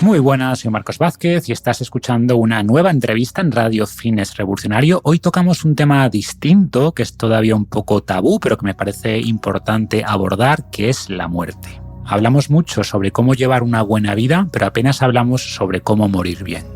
Muy buenas, soy Marcos Vázquez y estás escuchando una nueva entrevista en Radio Fitness Revolucionario. Hoy tocamos un tema distinto, que es todavía un poco tabú, pero que me parece importante abordar, que es la muerte. Hablamos mucho sobre cómo llevar una buena vida, pero apenas hablamos sobre cómo morir bien.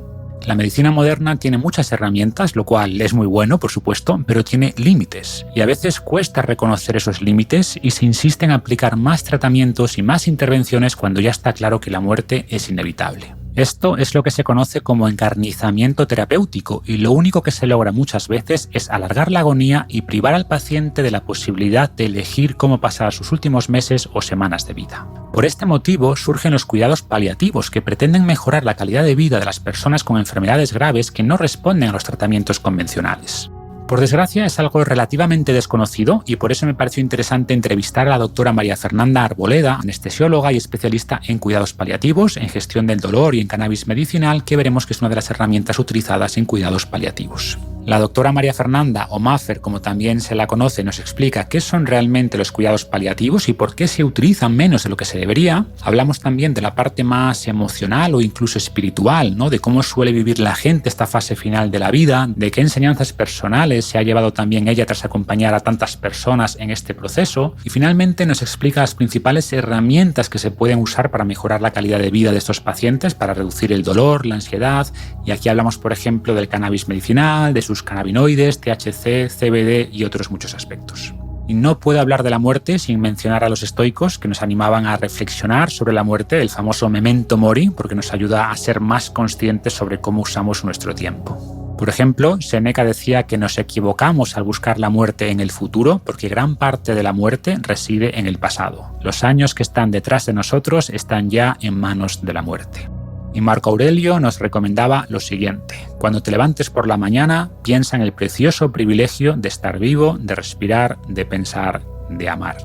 La medicina moderna tiene muchas herramientas, lo cual es muy bueno, por supuesto, pero tiene límites. Y a veces cuesta reconocer esos límites y se insiste en aplicar más tratamientos y más intervenciones cuando ya está claro que la muerte es inevitable. Esto es lo que se conoce como encarnizamiento terapéutico y lo único que se logra muchas veces es alargar la agonía y privar al paciente de la posibilidad de elegir cómo pasar sus últimos meses o semanas de vida. Por este motivo surgen los cuidados paliativos que pretenden mejorar la calidad de vida de las personas con enfermedades graves que no responden a los tratamientos convencionales. Por desgracia es algo relativamente desconocido y por eso me pareció interesante entrevistar a la doctora María Fernanda Arboleda, anestesióloga y especialista en cuidados paliativos, en gestión del dolor y en cannabis medicinal, que veremos que es una de las herramientas utilizadas en cuidados paliativos. La doctora María Fernanda, o Maffer, como también se la conoce, nos explica qué son realmente los cuidados paliativos y por qué se utilizan menos de lo que se debería. Hablamos también de la parte más emocional o incluso espiritual, ¿no? De cómo suele vivir la gente esta fase final de la vida, de qué enseñanzas personales se ha llevado también ella tras acompañar a tantas personas en este proceso. Y finalmente nos explica las principales herramientas que se pueden usar para mejorar la calidad de vida de estos pacientes, para reducir el dolor, la ansiedad. Y aquí hablamos, por ejemplo, del cannabis medicinal, de sus cannabinoides, THC, CBD y otros muchos aspectos. Y no puedo hablar de la muerte sin mencionar a los estoicos que nos animaban a reflexionar sobre la muerte, el famoso memento mori, porque nos ayuda a ser más conscientes sobre cómo usamos nuestro tiempo. Por ejemplo, Séneca decía que nos equivocamos al buscar la muerte en el futuro porque gran parte de la muerte reside en el pasado. Los años que están detrás de nosotros están ya en manos de la muerte. Y Marco Aurelio nos recomendaba lo siguiente: cuando te levantes por la mañana, piensa en el precioso privilegio de estar vivo, de respirar, de pensar, de amar.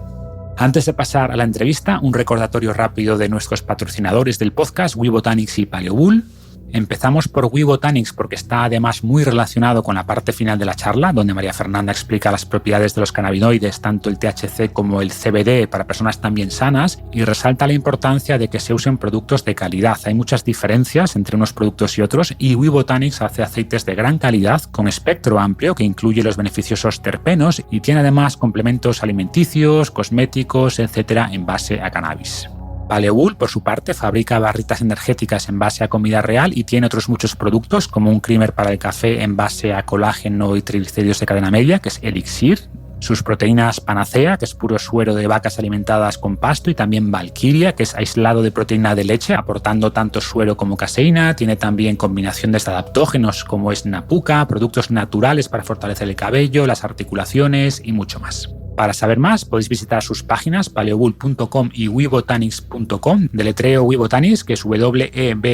Antes de pasar a la entrevista, un recordatorio rápido de nuestros patrocinadores del podcast, We Botanics y Paleobull. Empezamos por We Botanics porque está además muy relacionado con la parte final de la charla, donde María Fernanda explica las propiedades de los cannabinoides, tanto el THC como el CBD, para personas también sanas, y resalta la importancia de que se usen productos de calidad. Hay muchas diferencias entre unos productos y otros, y We Botanics hace aceites de gran calidad con espectro amplio que incluye los beneficiosos terpenos y tiene además complementos alimenticios, cosméticos, etcétera, en base a cannabis. Paleobull, por su parte, fabrica barritas energéticas en base a comida real y tiene otros muchos productos, como un creamer para el café en base a colágeno y triglicéridos de cadena media, que es Elixir, sus proteínas Panacea, que es puro suero de vacas alimentadas con pasto, y también Valkyria, que es aislado de proteína de leche, aportando tanto suero como caseína. Tiene también combinación de adaptógenos como es Napuca, productos naturales para fortalecer el cabello, las articulaciones y mucho más. Para saber más, podéis visitar sus páginas paleobull.com y webotanics.com, deletreo WeBotanics, que es WeBotanix,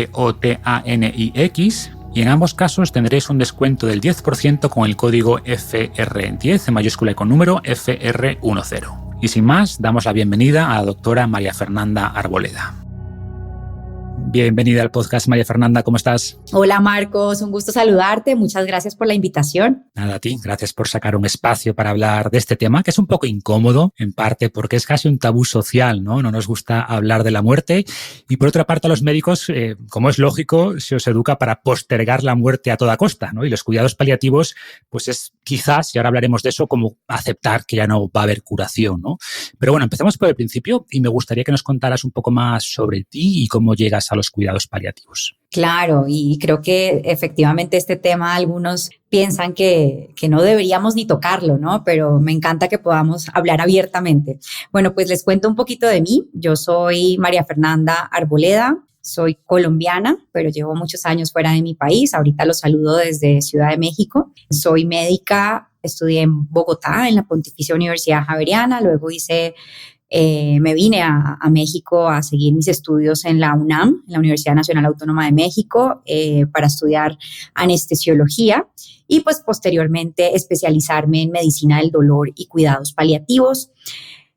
y en ambos casos tendréis un descuento del 10% con el código FR10, en mayúscula y con número FR10. Y sin más, damos la bienvenida a la doctora María Fernanda Arboleda. Bienvenida al podcast, María Fernanda, ¿cómo estás? Hola Marcos, un gusto saludarte, muchas gracias por la invitación. Nada, a ti, gracias por sacar un espacio para hablar de este tema, que es un poco incómodo, en parte porque es casi un tabú social, ¿no? No nos gusta hablar de la muerte, y por otra parte a los médicos, como es lógico, se os educa para postergar la muerte a toda costa, ¿no? Y los cuidados paliativos, pues es quizás, y ahora hablaremos de eso, como aceptar que ya no va a haber curación, ¿no? Pero bueno, empezamos por el principio y me gustaría que nos contaras un poco más sobre ti y cómo llegas a los cuidados paliativos. Claro, y creo que efectivamente este tema algunos piensan que no deberíamos ni tocarlo, ¿no? Pero me encanta que podamos hablar abiertamente. Bueno, pues les cuento un poquito de mí. Yo soy María Fernanda Arboleda, soy colombiana, pero llevo muchos años fuera de mi país. Ahorita los saludo desde Ciudad de México. Soy médica, estudié en Bogotá, en la Pontificia Universidad Javeriana, luego me vine a México a seguir mis estudios en la UNAM, en la Universidad Nacional Autónoma de México, para estudiar anestesiología y pues posteriormente especializarme en medicina del dolor y cuidados paliativos.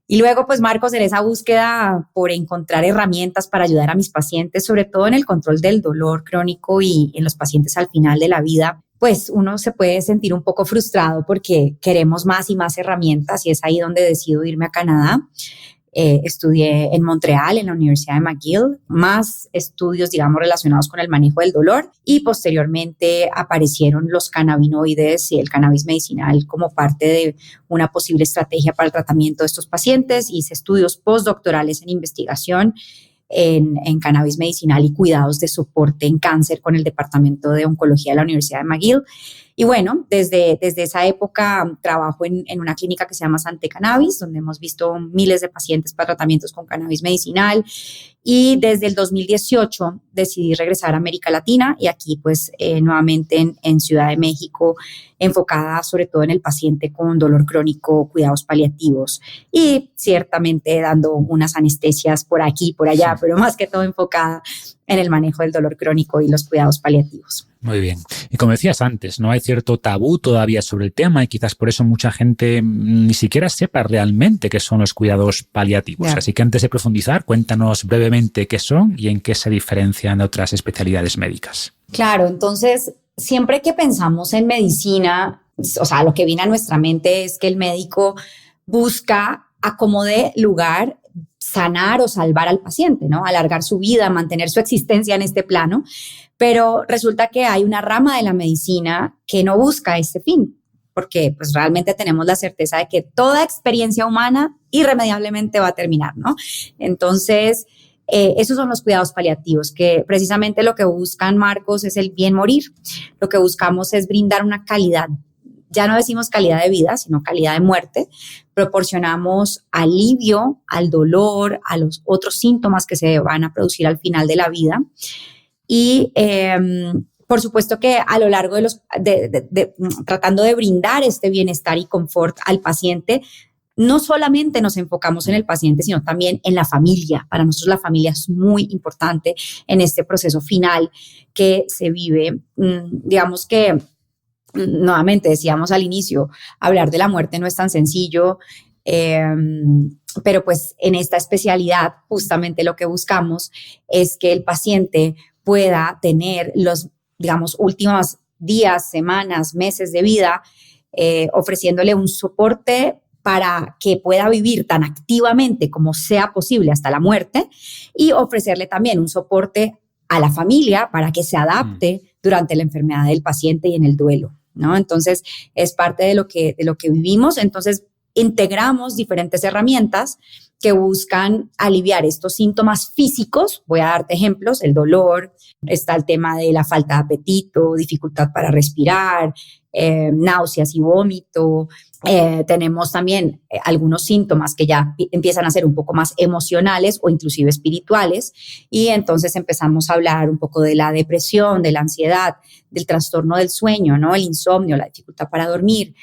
Y luego, pues Marcos, en esa búsqueda por encontrar herramientas para ayudar a mis pacientes, sobre todo en el control del dolor crónico y en los pacientes al final de la vida, pues uno se puede sentir un poco frustrado porque queremos más y más herramientas, y es ahí donde decido irme a Canadá. Estudié en Montreal, en la Universidad de McGill, más estudios, digamos, relacionados con el manejo del dolor, y posteriormente aparecieron los cannabinoides y el cannabis medicinal como parte de una posible estrategia para el tratamiento de estos pacientes. Hice estudios postdoctorales en investigación en cannabis medicinal y cuidados de soporte en cáncer con el Departamento de Oncología de la Universidad de McGill. Y bueno, desde esa época trabajo en una clínica que se llama Sante Cannabis, donde hemos visto miles de pacientes para tratamientos con cannabis medicinal. Y desde el 2018 decidí regresar a América Latina y aquí pues nuevamente en Ciudad de México, enfocada sobre todo en el paciente con dolor crónico, cuidados paliativos y ciertamente dando unas anestesias por aquí y por allá, pero más que todo enfocada en el manejo del dolor crónico y los cuidados paliativos. Muy bien. Y como decías antes, ¿no? Hay cierto tabú todavía sobre el tema y quizás por eso mucha gente ni siquiera sepa realmente qué son los cuidados paliativos. Yeah. Así que antes de profundizar, cuéntanos brevemente qué son y en qué se diferencian de otras especialidades médicas. Claro, entonces, siempre que pensamos en medicina, o sea, lo que viene a nuestra mente es que el médico busca a como dé lugar sanar o salvar al paciente, ¿no? Alargar su vida, mantener su existencia en este plano. Pero resulta que hay una rama de la medicina que no busca ese fin, porque pues realmente tenemos la certeza de que toda experiencia humana irremediablemente va a terminar, ¿no? Entonces, esos son los cuidados paliativos, que precisamente lo que buscan, Marcos, es el bien morir. Lo que buscamos es brindar una calidad, ya no decimos calidad de vida, sino calidad de muerte. Proporcionamos alivio al dolor, a los otros síntomas que se van a producir al final de la vida. Y por supuesto que a lo largo de tratando de brindar este bienestar y confort al paciente, no solamente nos enfocamos en el paciente, sino también en la familia. Para nosotros la familia es muy importante en este proceso final que se vive. Digamos que, nuevamente decíamos al inicio, hablar de la muerte no es tan sencillo, pero pues en esta especialidad justamente lo que buscamos es que el paciente pueda tener los, digamos, últimos días, semanas, meses de vida, ofreciéndole un soporte para que pueda vivir tan activamente como sea posible hasta la muerte y ofrecerle también un soporte a la familia para que se adapte durante la enfermedad del paciente y en el duelo, ¿no? Entonces, es parte de lo que vivimos. Entonces, integramos diferentes herramientas que buscan aliviar estos síntomas físicos. Voy a darte ejemplos: el dolor, está el tema de la falta de apetito, dificultad para respirar, náuseas y vómito. Tenemos también algunos síntomas que ya empiezan a ser un poco más emocionales o inclusive espirituales, y entonces empezamos a hablar un poco de la depresión, de la ansiedad, del trastorno del sueño, ¿no? El insomnio, la dificultad para dormir,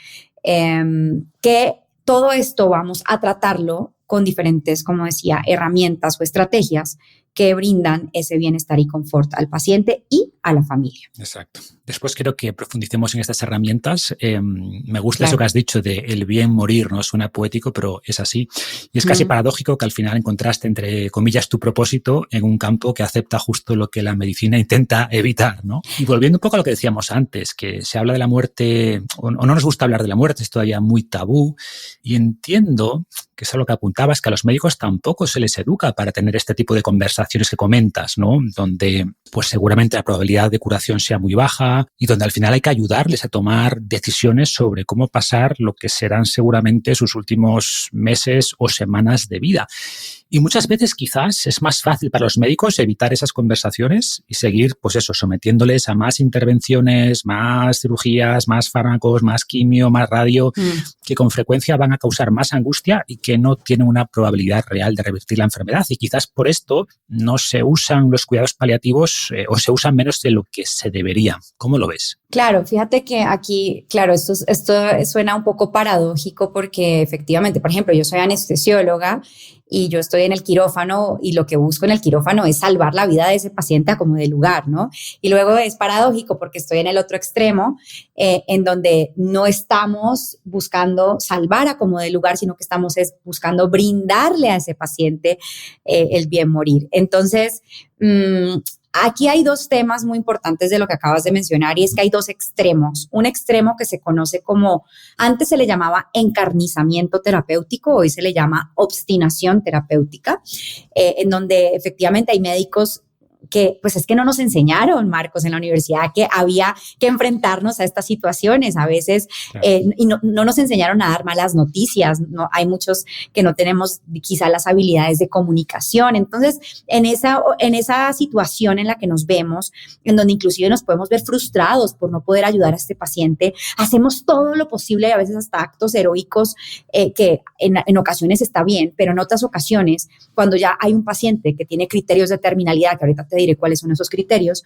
que todo esto vamos a tratarlo con diferentes, como decía, herramientas o estrategias que brindan ese bienestar y confort al paciente y a la familia. Exacto. Después quiero que profundicemos en estas herramientas. Me gusta eso que has dicho de el bien morir, ¿no? Suena poético, pero es así. Y es casi paradójico que al final encontraste, entre comillas, tu propósito en un campo que acepta justo lo que la medicina intenta evitar, ¿no? Y volviendo un poco a lo que decíamos antes, que se habla de la muerte, o no nos gusta hablar de la muerte, es todavía muy tabú. Y entiendo que es a lo que apuntabas, que a los médicos tampoco se les educa para tener este tipo de conversaciones que comentas, ¿no? Donde pues seguramente la probabilidad de curación sea muy baja y donde al final hay que ayudarles a tomar decisiones sobre cómo pasar lo que serán seguramente sus últimos meses o semanas de vida. Y muchas veces quizás es más fácil para los médicos evitar esas conversaciones y seguir, pues eso, sometiéndoles a más intervenciones, más cirugías, más fármacos, más quimio, más radio, que con frecuencia van a causar más angustia y que no tienen una probabilidad real de revertir la enfermedad. Y quizás por esto no se usan los cuidados paliativos o se usan menos de lo que se debería. ¿Cómo lo ves? Claro, fíjate que aquí, claro, esto suena un poco paradójico porque efectivamente, por ejemplo, yo soy anestesióloga y yo estoy en el quirófano y lo que busco en el quirófano es salvar la vida de ese paciente a como dé lugar, ¿no? Y luego es paradójico porque estoy en el otro extremo, en donde no estamos buscando salvar a como dé lugar, sino que estamos buscando brindarle a ese paciente el bien morir. Entonces, Aquí hay dos temas muy importantes de lo que acabas de mencionar y es que hay dos extremos. Un extremo que se conoce como, antes se le llamaba encarnizamiento terapéutico, hoy se le llama obstinación terapéutica, en donde efectivamente hay médicos que pues es que no nos enseñaron, Marcos, en la universidad que había que enfrentarnos a estas situaciones a veces y no nos enseñaron a dar malas noticias, no, hay muchos que no tenemos quizá las habilidades de comunicación, entonces en esa situación en la que nos vemos, en donde inclusive nos podemos ver frustrados por no poder ayudar a este paciente, hacemos todo lo posible y a veces hasta actos heroicos que en ocasiones está bien, pero en otras ocasiones, cuando ya hay un paciente que tiene criterios de terminalidad, que ahorita te diré cuáles son esos criterios,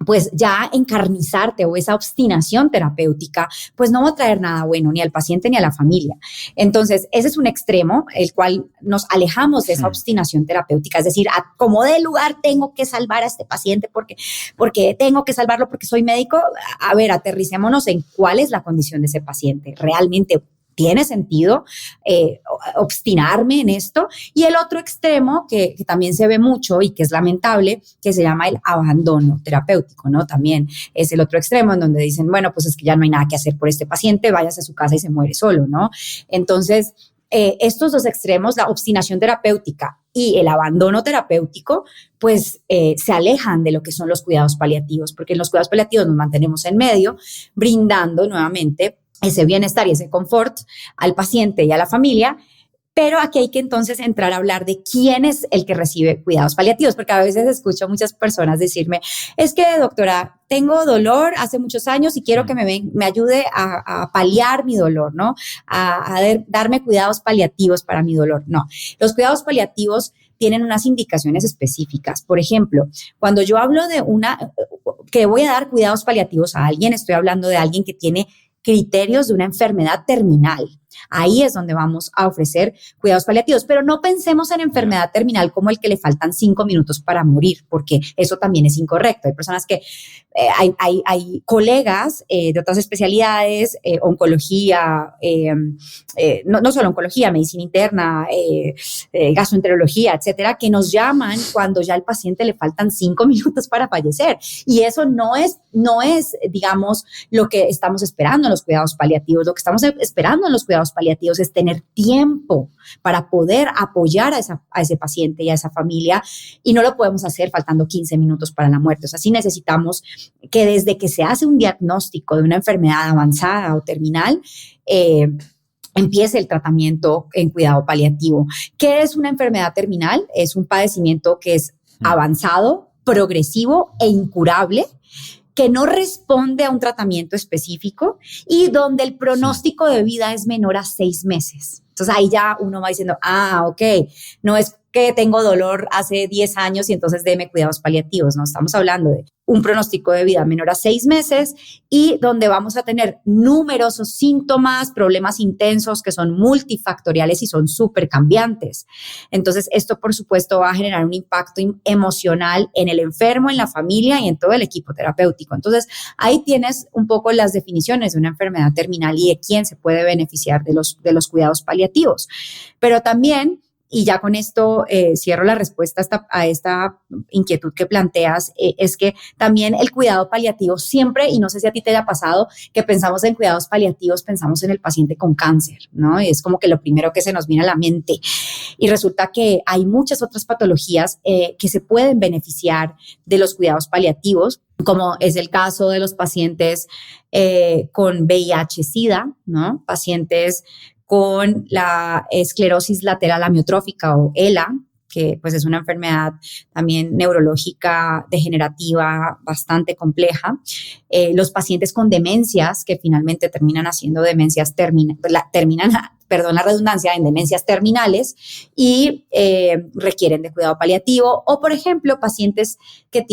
pues ya encarnizarte o esa obstinación terapéutica, pues no va a traer nada bueno ni al paciente ni a la familia. Entonces, ese es un extremo, el cual nos alejamos de esa obstinación terapéutica, es decir, a como de lugar tengo que salvar a este paciente porque tengo que salvarlo porque soy médico. A ver, aterricémonos en cuál es la condición de ese paciente. ¿Realmente tiene sentido obstinarme en esto? Y el otro extremo que también se ve mucho y que es lamentable, que se llama el abandono terapéutico, ¿no? También es el otro extremo en donde dicen, bueno, pues es que ya no hay nada que hacer por este paciente, váyase a su casa y se muere solo, ¿no? Entonces, estos dos extremos, la obstinación terapéutica y el abandono terapéutico, pues se alejan de lo que son los cuidados paliativos, porque en los cuidados paliativos nos mantenemos en medio, brindando nuevamente ese bienestar y ese confort al paciente y a la familia, pero aquí hay que entonces entrar a hablar de quién es el que recibe cuidados paliativos, porque a veces escucho a muchas personas decirme, es que doctora, tengo dolor hace muchos años y quiero que me ayude a paliar mi dolor, ¿no? A darme cuidados paliativos para mi dolor. No, los cuidados paliativos tienen unas indicaciones específicas. Por ejemplo, cuando yo hablo de que voy a dar cuidados paliativos a alguien, estoy hablando de alguien que tiene criterios de una enfermedad terminal. Ahí es donde vamos a ofrecer cuidados paliativos, pero no pensemos en enfermedad terminal como el que le faltan 5 minutos para morir, porque eso también es incorrecto. Hay personas que, hay colegas de otras especialidades, oncología, no solo oncología, medicina interna, gastroenterología, etcétera, que nos llaman cuando ya al paciente le faltan 5 minutos para fallecer. Y eso no es, digamos, lo que estamos esperando en los cuidados paliativos. Lo que estamos esperando en los cuidados paliativos es tener tiempo para poder apoyar a ese paciente y a esa familia, y no lo podemos hacer faltando 15 minutos para la muerte. O sea, sí necesitamos que desde que se hace un diagnóstico de una enfermedad avanzada o terminal, empiece el tratamiento en cuidado paliativo. ¿Qué es una enfermedad terminal? Es un padecimiento que es avanzado, progresivo e incurable, que no responde a un tratamiento específico y donde el pronóstico de vida es menor a 6 meses. Entonces ahí ya uno va diciendo, ok, no es que tengo dolor hace 10 años y entonces deme cuidados paliativos. No, estamos hablando de un pronóstico de vida menor a 6 meses y donde vamos a tener numerosos síntomas, problemas intensos que son multifactoriales y son súper cambiantes. Entonces, esto, por supuesto, va a generar un impacto emocional en el enfermo, en la familia y en todo el equipo terapéutico. Entonces, ahí tienes un poco las definiciones de una enfermedad terminal y de quién se puede beneficiar de los cuidados paliativos. Pero también, y ya con esto cierro la respuesta a esta inquietud que planteas, es que también el cuidado paliativo siempre, y no sé si a ti te haya pasado, que pensamos en cuidados paliativos, pensamos en el paciente con cáncer, ¿no? Es como que lo primero que se nos viene a la mente. Y resulta que hay muchas otras patologías que se pueden beneficiar de los cuidados paliativos, como es el caso de los pacientes con VIH-Sida, ¿no? Pacientes con la esclerosis lateral amiotrófica o ELA, que pues es una enfermedad también neurológica degenerativa bastante compleja. Los pacientes con demencias que finalmente terminan haciendo demencias la redundancia, en demencias terminales y requieren de cuidado paliativo, o por ejemplo pacientes que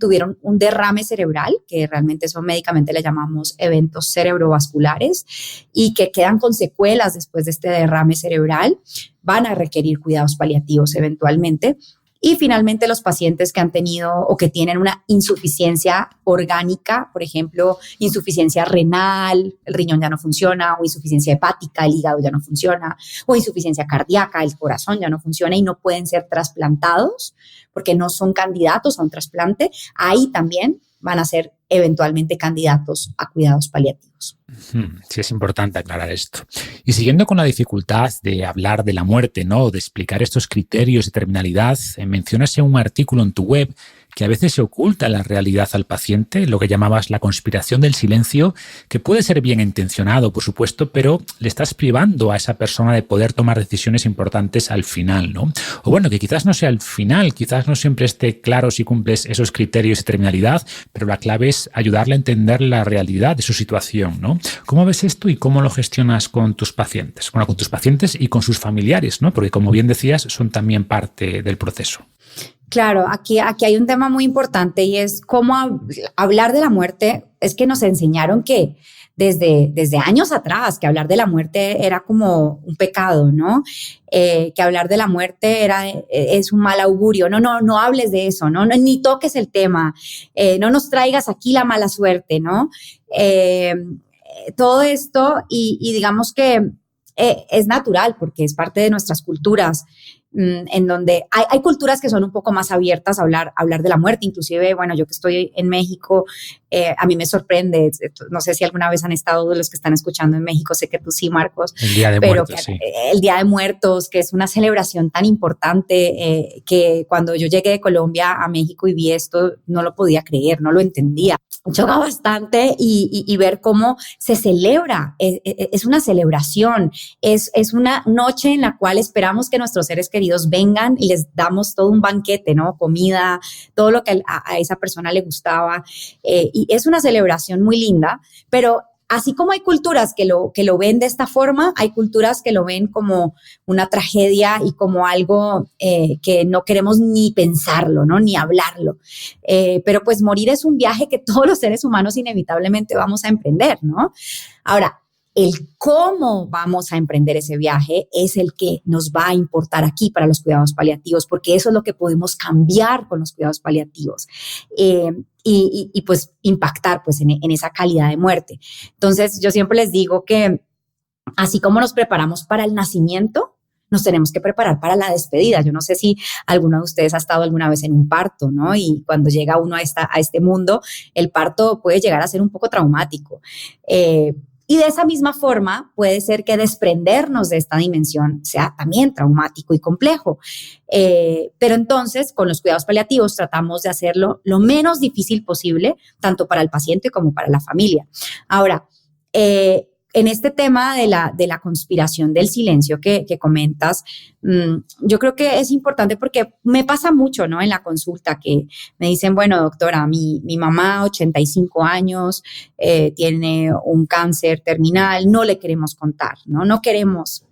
tuvieron un derrame cerebral, que realmente eso médicamente le llamamos eventos cerebrovasculares, y que quedan con secuelas después de este derrame cerebral, van a requerir cuidados paliativos eventualmente. Y finalmente los pacientes que han tenido o que tienen una insuficiencia orgánica, por ejemplo, insuficiencia renal, el riñón ya no funciona, o insuficiencia hepática, el hígado ya no funciona, o insuficiencia cardíaca, el corazón ya no funciona y no pueden ser trasplantados porque no son candidatos a un trasplante, ahí también van a ser eventualmente candidatos a cuidados paliativos. Sí, es importante aclarar esto. Y siguiendo con la dificultad de hablar de la muerte, ¿no? De explicar estos criterios de terminalidad, mencionas en un artículo en tu web que a veces se oculta la realidad al paciente, lo que llamabas la conspiración del silencio, que puede ser bien intencionado, por supuesto, pero le estás privando a esa persona de poder tomar decisiones importantes al final, ¿no? O bueno, que quizás no sea al final, quizás no siempre esté claro si cumples esos criterios de terminalidad, pero la clave es ayudarle a entender la realidad de su situación, ¿no? ¿Cómo ves esto y cómo lo gestionas con tus pacientes? Bueno, con tus pacientes y con sus familiares, ¿no? Porque como bien decías, son también parte del proceso. Claro, aquí hay un tema muy importante y es cómo hablar de la muerte. Es que nos enseñaron que desde años atrás que hablar de la muerte era como un pecado, ¿no? Que hablar de la muerte es un mal augurio. No hables de eso, ¿no? Ni toques el tema, no nos traigas aquí la mala suerte, ¿no? Todo esto y digamos que es natural porque es parte de nuestras culturas, en donde hay culturas que son un poco más abiertas a hablar de la muerte. Inclusive, bueno, yo que estoy en México, a mí me sorprende, no sé si alguna vez han estado de los que están escuchando en México, sé que tú sí, Marcos. El Día de Muertos, sí. El Día de Muertos, que es una celebración tan importante, que cuando yo llegué de Colombia a México y vi esto, no lo podía creer, no lo entendía. Choca bastante y ver cómo se celebra, es una celebración, es una noche en la cual esperamos que nuestros seres queridos vengan y les damos todo un banquete, ¿no? Comida, todo lo que a esa persona le gustaba, y es una celebración muy linda, pero así como hay culturas que lo ven de esta forma, hay culturas que lo ven como una tragedia y como algo que no queremos ni pensarlo, ¿no? Ni hablarlo. Pero pues morir es un viaje que todos los seres humanos inevitablemente vamos a emprender, ¿no? Ahora, el cómo vamos a emprender ese viaje es el que nos va a importar aquí para los cuidados paliativos, porque eso es lo que podemos cambiar con los cuidados paliativos. Y pues impactar pues en esa calidad de muerte. Entonces yo siempre les digo que así como nos preparamos para el nacimiento, nos tenemos que preparar para la despedida. Yo no sé si alguno de ustedes ha estado alguna vez en un parto, ¿no? Y cuando llega uno a este mundo, el parto puede llegar a ser un poco traumático. Y de esa misma forma puede ser que desprendernos de esta dimensión sea también traumático y complejo. Pero entonces, con los cuidados paliativos tratamos de hacerlo lo menos difícil posible, tanto para el paciente como para la familia. Ahora, en este tema de la conspiración del silencio que comentas, yo creo que es importante porque me pasa mucho, ¿no? En la consulta que me dicen, bueno, doctora, mi mamá, 85 años, tiene un cáncer terminal, no le queremos contar, ¿no? No queremos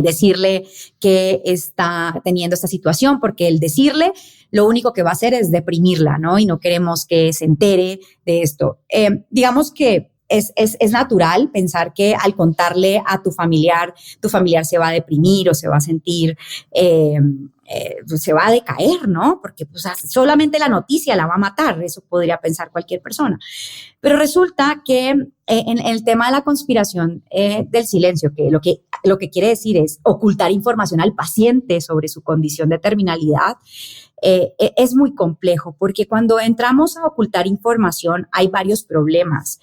decirle que está teniendo esta situación, porque el decirle lo único que va a hacer es deprimirla, ¿no? Y no queremos que se entere de esto. Digamos que es natural pensar que al contarle a tu familiar se va a deprimir o se va a sentir, se va a decaer, ¿no? Porque pues, solamente la noticia la va a matar, eso podría pensar cualquier persona. Pero resulta que en el tema de la conspiración del silencio, que lo que quiere decir es ocultar información al paciente sobre su condición de terminalidad, es muy complejo, porque cuando entramos a ocultar información hay varios problemas.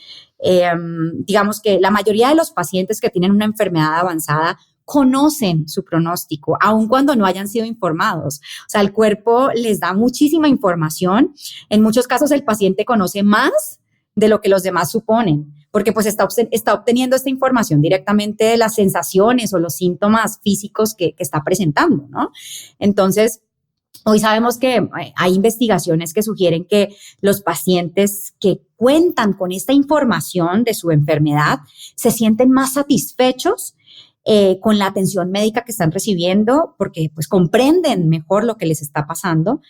Digamos que la mayoría de los pacientes que tienen una enfermedad avanzada conocen su pronóstico, aun cuando no hayan sido informados. O sea, el cuerpo les da muchísima información. En muchos casos el paciente conoce más de lo que los demás suponen, porque pues está obteniendo esta información directamente de las sensaciones o los síntomas físicos que está presentando, ¿no? Entonces, hoy sabemos que hay investigaciones que sugieren que los pacientes que cuentan con esta información de su enfermedad se sienten más satisfechos con la atención médica que están recibiendo, porque pues comprenden mejor lo que les está pasando.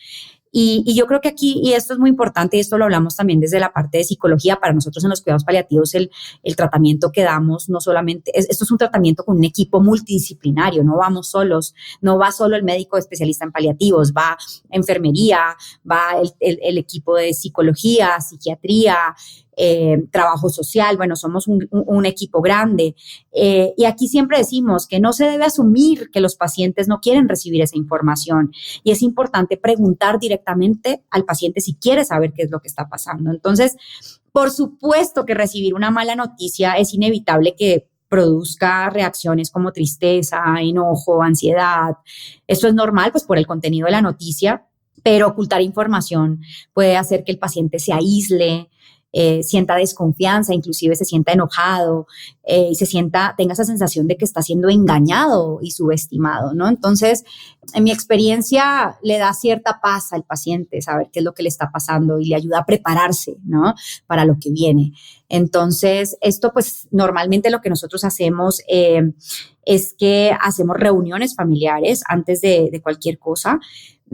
Y yo creo que aquí, y esto es muy importante, y esto lo hablamos también desde la parte de psicología, para nosotros en los cuidados paliativos, el tratamiento que damos no solamente, esto es un tratamiento con un equipo multidisciplinario, no vamos solos, no va solo el médico especialista en paliativos, va enfermería, va el equipo de psicología, psiquiatría, trabajo social, bueno, somos un equipo grande. Y aquí siempre decimos que no se debe asumir que los pacientes no quieren recibir esa información y es importante preguntar directamente al paciente si quiere saber qué es lo que está pasando. Entonces, por supuesto que recibir una mala noticia es inevitable que produzca reacciones como tristeza, enojo, ansiedad. Esto es normal, pues por el contenido de la noticia, pero ocultar información puede hacer que el paciente se aísle, sienta desconfianza, inclusive se sienta enojado y tenga esa sensación de que está siendo engañado y subestimado, ¿no? Entonces, en mi experiencia, le da cierta paz al paciente saber qué es lo que le está pasando y le ayuda a prepararse, ¿no? Para lo que viene. Entonces, esto pues normalmente lo que nosotros hacemos es que hacemos reuniones familiares antes de cualquier cosa.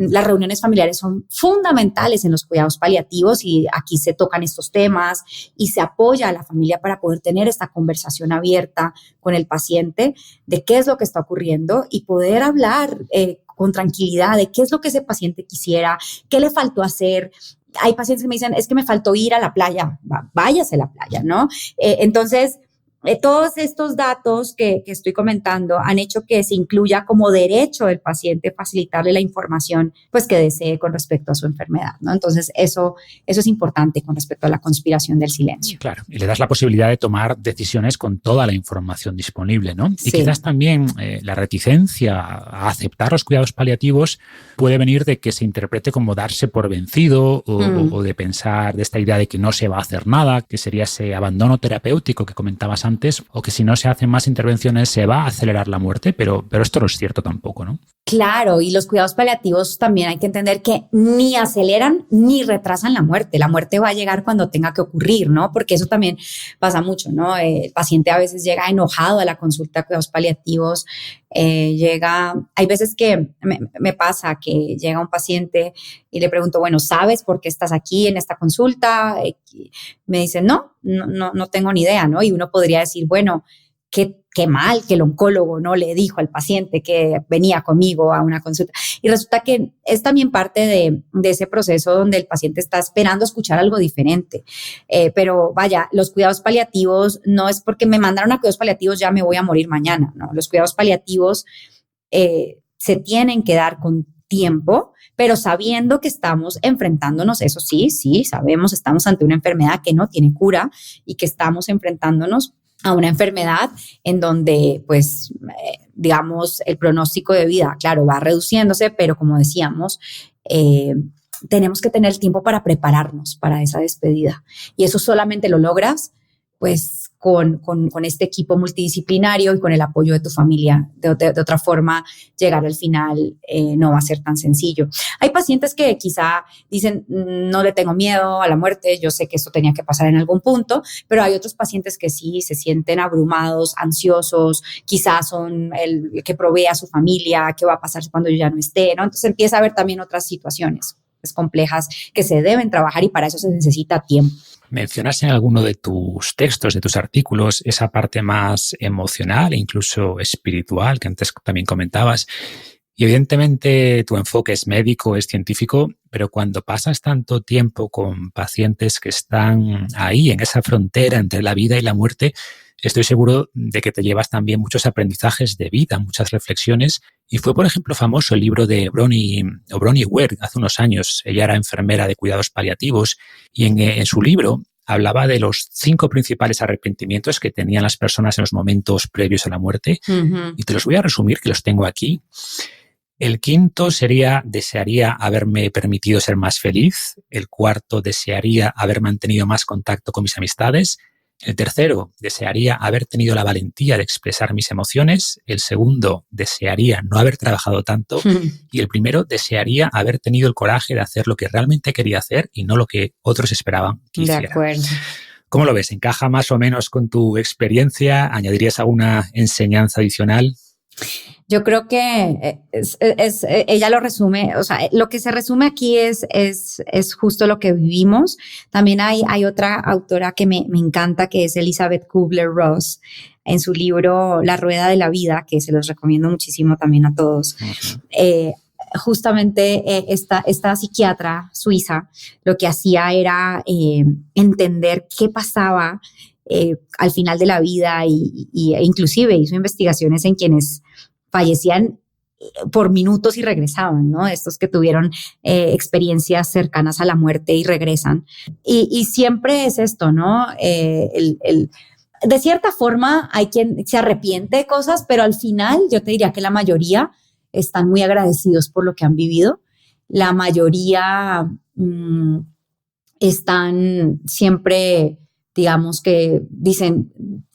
Las reuniones familiares son fundamentales en los cuidados paliativos y aquí se tocan estos temas y se apoya a la familia para poder tener esta conversación abierta con el paciente de qué es lo que está ocurriendo y poder hablar con tranquilidad de qué es lo que ese paciente quisiera, qué le faltó hacer. Hay pacientes que me dicen, es que me faltó ir a la playa, váyase a la playa, ¿no? Entonces, todos estos datos que estoy comentando han hecho que se incluya como derecho del paciente facilitarle la información pues, que desee con respecto a su enfermedad, ¿no? Entonces, eso es importante con respecto a la conspiración del silencio. Claro, y le das la posibilidad de tomar decisiones con toda la información disponible, ¿no? Y quizás también la reticencia a aceptar los cuidados paliativos puede venir de que se interprete como darse por vencido o de pensar de esta idea de que no se va a hacer nada, que sería ese abandono terapéutico que comentabas antes, o que si no se hacen más intervenciones se va a acelerar la muerte, pero esto no es cierto tampoco, ¿no? Claro, y los cuidados paliativos también hay que entender que ni aceleran ni retrasan la muerte. La muerte va a llegar cuando tenga que ocurrir, ¿no? Porque eso también pasa mucho, ¿no? El paciente a veces llega enojado a la consulta de cuidados paliativos, hay veces que me pasa que llega un paciente y le pregunto, bueno, ¿sabes por qué estás aquí en esta consulta? Me dicen, no tengo ni idea, ¿no? Y uno podría decir, bueno, qué mal que el oncólogo no le dijo al paciente que venía conmigo a una consulta. Y resulta que es también parte de ese proceso donde el paciente está esperando escuchar algo diferente. Pero vaya, los cuidados paliativos no es porque me mandaron a cuidados paliativos ya me voy a morir mañana, ¿no? Los cuidados paliativos se tienen que dar con tiempo, pero sabiendo que estamos enfrentándonos, eso sí, sabemos, estamos ante una enfermedad que no tiene cura y que estamos enfrentándonos a una enfermedad en donde, pues, digamos, el pronóstico de vida, claro, va reduciéndose, pero como decíamos, tenemos que tener el tiempo para prepararnos para esa despedida. Y eso solamente lo logras, pues, con este equipo multidisciplinario y con el apoyo de tu familia. De otra forma, llegar al final no va a ser tan sencillo. Hay pacientes que quizá dicen, no le tengo miedo a la muerte, yo sé que esto tenía que pasar en algún punto, pero hay otros pacientes que sí se sienten abrumados, ansiosos, quizás son el que provee a su familia, qué va a pasar cuando yo ya no esté, ¿no? Entonces empieza a haber también otras situaciones complejas que se deben trabajar y para eso se necesita tiempo. Mencionas en alguno de tus textos, de tus artículos, esa parte más emocional e incluso espiritual que antes también comentabas. Y evidentemente tu enfoque es médico, es científico, pero cuando pasas tanto tiempo con pacientes que están ahí en esa frontera entre la vida y la muerte, estoy seguro de que te llevas también muchos aprendizajes de vida, muchas reflexiones. Y fue, por ejemplo, famoso el libro de Bronnie Ware hace unos años. Ella era enfermera de cuidados paliativos y en su libro hablaba de los 5 principales arrepentimientos que tenían las personas en los momentos previos a la muerte. Uh-huh. Y te los voy a resumir, que los tengo aquí. El 5 sería, desearía haberme permitido ser más feliz. El 4, desearía haber mantenido más contacto con mis amistades. El 3, desearía haber tenido la valentía de expresar mis emociones. El 2, desearía no haber trabajado tanto. Y el 1, desearía haber tenido el coraje de hacer lo que realmente quería hacer y no lo que otros esperaban que hiciera. De acuerdo. ¿Cómo lo ves? ¿Encaja más o menos con tu experiencia? ¿Añadirías alguna enseñanza adicional? Yo creo que ella lo resume, o sea, lo que se resume aquí es justo lo que vivimos. También hay otra autora que me encanta, que es Elizabeth Kubler-Ross, en su libro La Rueda de la Vida, que se los recomiendo muchísimo también a todos. Justamente esta psiquiatra suiza lo que hacía era entender qué pasaba al final de la vida e inclusive hizo investigaciones en quienes fallecían por minutos y regresaban, ¿no? Estos que tuvieron experiencias cercanas a la muerte y regresan. Y siempre es esto, ¿no? De cierta forma hay quien se arrepiente de cosas, pero al final yo te diría que la mayoría están muy agradecidos por lo que han vivido. La mayoría están siempre, digamos que dicen,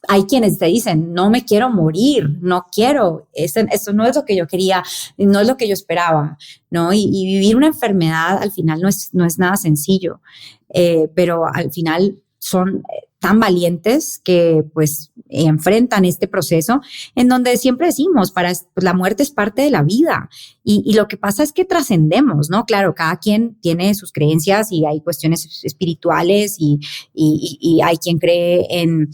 hay quienes te dicen, no me quiero morir, no quiero, eso no es lo que yo quería, no es lo que yo esperaba, ¿no? Y vivir una enfermedad al final no es nada sencillo, pero al final son tan valientes que pues enfrentan este proceso en donde siempre decimos, pues, la muerte es parte de la vida y lo que pasa es que trascendemos, ¿no? Claro, cada quien tiene sus creencias y hay cuestiones espirituales y hay quien cree en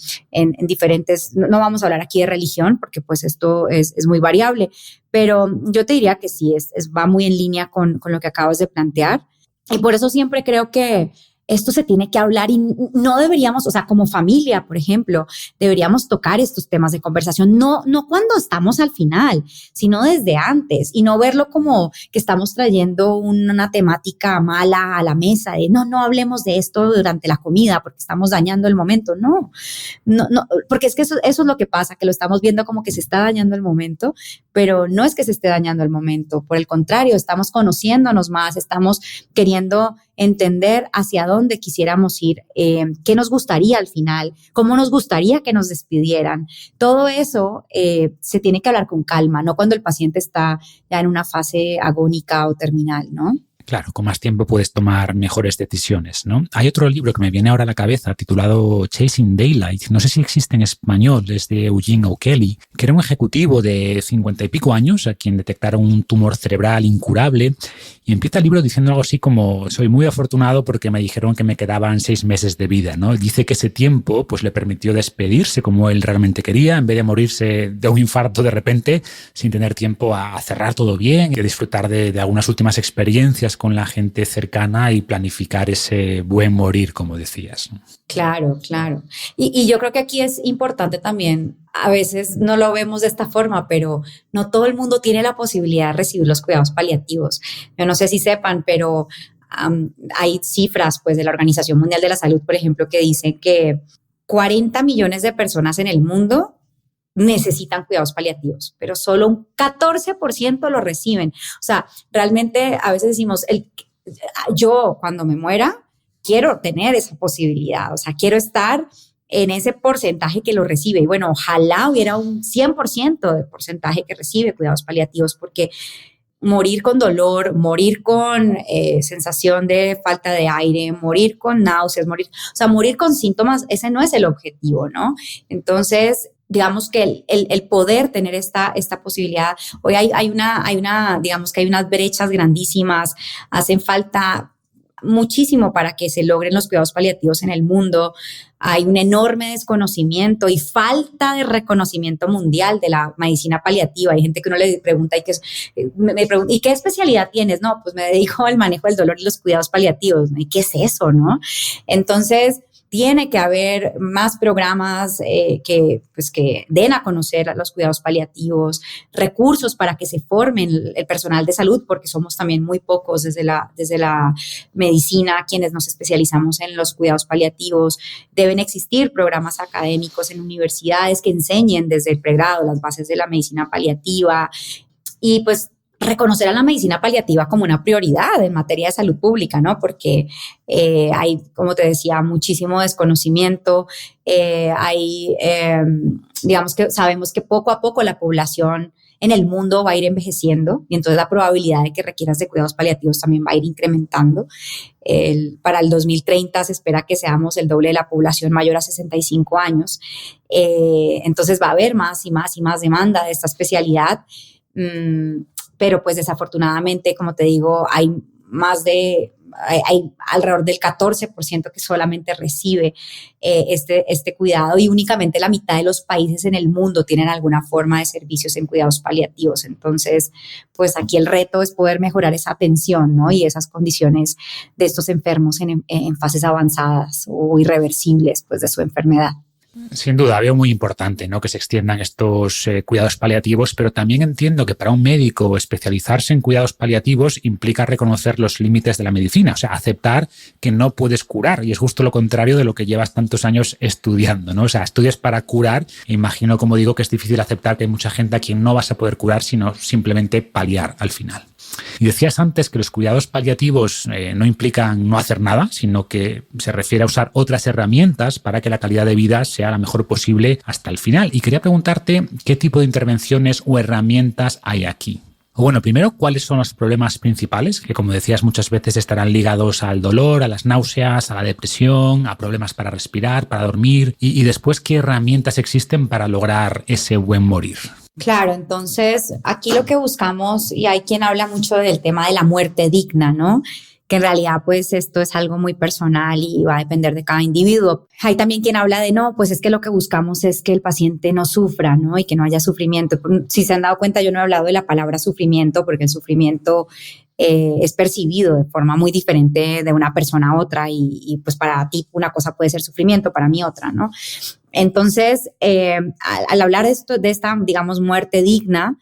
diferentes, no vamos a hablar aquí de religión porque pues esto es muy variable, pero yo te diría que sí, va muy en línea con lo que acabas de plantear y por eso siempre creo que esto se tiene que hablar y no deberíamos, o sea, como familia, por ejemplo, deberíamos tocar estos temas de conversación, no cuando estamos al final, sino desde antes y no verlo como que estamos trayendo una temática mala a la mesa de no hablemos de esto durante la comida porque estamos dañando el momento. No, porque es que eso es lo que pasa, que lo estamos viendo como que se está dañando el momento, pero no es que se esté dañando el momento, por el contrario, estamos conociéndonos más, estamos queriendo entender hacia dónde quisiéramos ir, qué nos gustaría al final, cómo nos gustaría que nos despidieran. Todo eso se tiene que hablar con calma, no cuando el paciente está ya en una fase agónica o terminal, ¿no? Claro, con más tiempo puedes tomar mejores decisiones, ¿no? Hay otro libro que me viene ahora a la cabeza titulado Chasing Daylight. No sé si existe en español, es de Eugene O'Kelly, que era un ejecutivo de 50 y pico años a quien detectaron un tumor cerebral incurable y empieza el libro diciendo algo así como soy muy afortunado porque me dijeron que me quedaban 6 meses de vida, ¿no? Dice que ese tiempo pues le permitió despedirse como él realmente quería en vez de morirse de un infarto de repente sin tener tiempo a cerrar todo bien y a disfrutar de algunas últimas experiencias con la gente cercana y planificar ese buen morir, como decías. Claro. Y yo creo que aquí es importante también, a veces no lo vemos de esta forma, pero no todo el mundo tiene la posibilidad de recibir los cuidados paliativos. Yo no sé si sepan, pero hay cifras pues, de la Organización Mundial de la Salud, por ejemplo, que dicen que 40 millones de personas en el mundo necesitan cuidados paliativos, pero solo un 14% lo reciben. O sea, realmente a veces decimos, yo cuando me muera, quiero tener esa posibilidad, o sea, quiero estar en ese porcentaje que lo recibe. Y bueno, ojalá hubiera un 100% de porcentaje que recibe cuidados paliativos, porque morir con dolor, morir con sensación de falta de aire, morir con náuseas, morir con síntomas, ese no es el objetivo, ¿no? Entonces, digamos que el poder tener esta posibilidad, hoy digamos que hay unas brechas grandísimas, hacen falta muchísimo para que se logren los cuidados paliativos en el mundo. Hay un enorme desconocimiento y falta de reconocimiento mundial de la medicina paliativa. Hay gente que uno le pregunta, me pregunta, ¿y qué especialidad tienes? No, pues me dedico al manejo del dolor y los cuidados paliativos, ¿no? ¿Y qué es eso, no? Entonces, tiene que haber más programas que den a conocer los cuidados paliativos, recursos para que se formen el personal de salud, porque somos también muy pocos desde la medicina quienes nos especializamos en los cuidados paliativos. Deben existir programas académicos en universidades que enseñen desde el pregrado las bases de la medicina paliativa y pues reconocer a la medicina paliativa como una prioridad en materia de salud pública, ¿no? Porque hay, como te decía, muchísimo desconocimiento, digamos que sabemos que poco a poco la población en el mundo va a ir envejeciendo y entonces la probabilidad de que requieras de cuidados paliativos también va a ir incrementando. Para el 2030 se espera que seamos el doble de la población mayor a 65 años. Entonces va a haber más y más y más demanda de esta especialidad. Pero pues desafortunadamente, como te digo, hay alrededor del 14% que solamente recibe este cuidado y únicamente la mitad de los países en el mundo tienen alguna forma de servicios en cuidados paliativos. Entonces, pues aquí el reto es poder mejorar esa atención, ¿no? Y esas condiciones de estos enfermos en fases avanzadas o irreversibles, pues, de su enfermedad. Sin duda, veo muy importante, ¿no?, que se extiendan estos cuidados paliativos, pero también entiendo que para un médico especializarse en cuidados paliativos implica reconocer los límites de la medicina, o sea, aceptar que no puedes curar, y es justo lo contrario de lo que llevas tantos años estudiando, ¿no? O sea, estudias para curar, e imagino, como digo, que es difícil aceptar que hay mucha gente a quien no vas a poder curar, sino simplemente paliar al final. Y decías antes que los cuidados paliativos no implican no hacer nada, sino que se refiere a usar otras herramientas para que la calidad de vida sea la mejor posible hasta el final. Y quería preguntarte qué tipo de intervenciones o herramientas hay aquí. O bueno, primero, ¿cuáles son los problemas principales? Que, como decías, muchas veces estarán ligados al dolor, a las náuseas, a la depresión, a problemas para respirar, para dormir. Y después, ¿qué herramientas existen para lograr ese buen morir? Claro, entonces aquí lo que buscamos, y hay quien habla mucho del tema de la muerte digna, ¿no? Que en realidad pues esto es algo muy personal y va a depender de cada individuo. Hay también quien habla de no, pues es que lo que buscamos es que el paciente no sufra, ¿no? Y que no haya sufrimiento. Si se han dado cuenta, yo no he hablado de la palabra sufrimiento porque el sufrimiento es percibido de forma muy diferente de una persona a otra y pues para ti una cosa puede ser sufrimiento, para mí otra, ¿no? Entonces, al hablar de esta, digamos, muerte digna,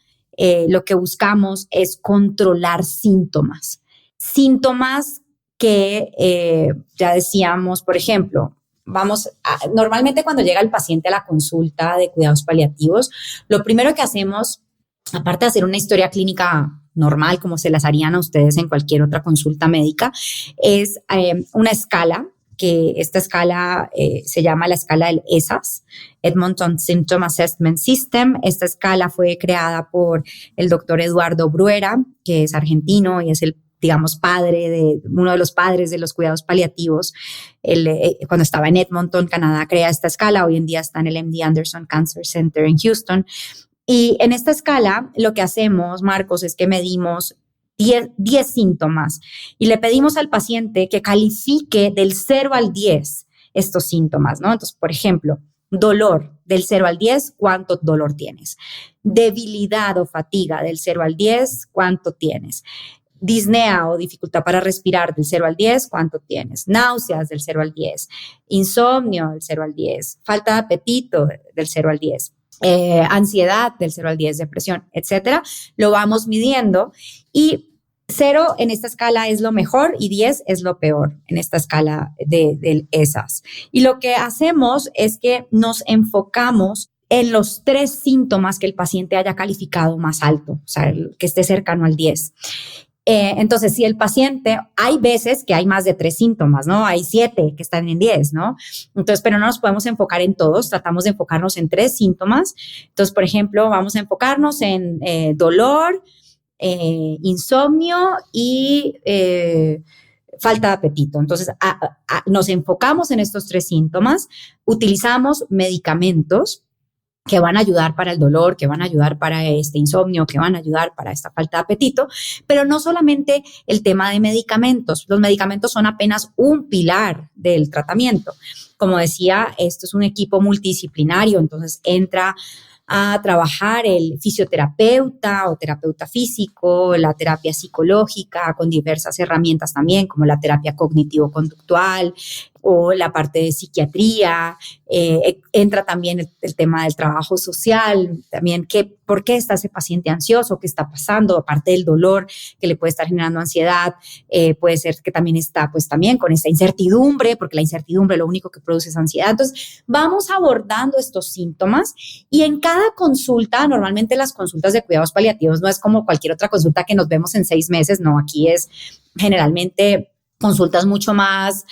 lo que buscamos es controlar síntomas. Síntomas que ya decíamos, por ejemplo, normalmente cuando llega el paciente a la consulta de cuidados paliativos, lo primero que hacemos, aparte de hacer una historia clínica normal, como se las harían a ustedes en cualquier otra consulta médica, es una escala, que esta escala se llama la escala del ESAS, Edmonton Symptom Assessment System. Esta escala fue creada por el doctor Eduardo Bruera, que es argentino y es el, digamos, uno de los padres de los cuidados paliativos. Cuando estaba en Edmonton, Canadá, crea esta escala. Hoy en día está en el MD Anderson Cancer Center en Houston. Y en esta escala, lo que hacemos, Marcos, es que medimos 10 síntomas y le pedimos al paciente que califique del 0 al 10 estos síntomas, ¿no? Entonces, por ejemplo, dolor del 0 al 10, ¿cuánto dolor tienes? Debilidad o fatiga del 0 al 10, ¿cuánto tienes? Disnea o dificultad para respirar del 0 al 10, ¿cuánto tienes? Náuseas del 0 al 10, insomnio del 0 al 10, falta de apetito del 0 al 10. Ansiedad del 0 al 10, depresión, etcétera. Lo vamos midiendo y 0 en esta escala es lo mejor y 10 es lo peor en esta escala del ESAS. Y lo que hacemos es que nos enfocamos en los 3 síntomas que el paciente haya calificado más alto, o sea, que esté cercano al 10. Entonces, si el paciente, hay veces que hay más de 3 síntomas, ¿no? Hay 7 que están en 10, ¿no? Entonces, pero no nos podemos enfocar en todos, tratamos de enfocarnos en 3 síntomas. Entonces, por ejemplo, vamos a enfocarnos en dolor, insomnio y falta de apetito. Entonces, nos enfocamos en estos 3 síntomas, utilizamos medicamentos que van a ayudar para el dolor, que van a ayudar para este insomnio, que van a ayudar para esta falta de apetito, pero no solamente el tema de medicamentos. Los medicamentos son apenas un pilar del tratamiento. Como decía, esto es un equipo multidisciplinario, entonces entra a trabajar el fisioterapeuta o terapeuta físico, la terapia psicológica con diversas herramientas también, como la terapia cognitivo-conductual o la parte de psiquiatría. Entra también el tema del trabajo social, también qué ¿por qué está ese paciente ansioso? ¿Qué está pasando? Aparte del dolor que le puede estar generando ansiedad, puede ser que también está pues también con esta incertidumbre, porque la incertidumbre lo único que produce es ansiedad. Entonces, vamos abordando estos síntomas y en cada consulta, normalmente las consultas de cuidados paliativos no es como cualquier otra consulta que nos vemos en 6 meses, no, aquí es generalmente consultas mucho más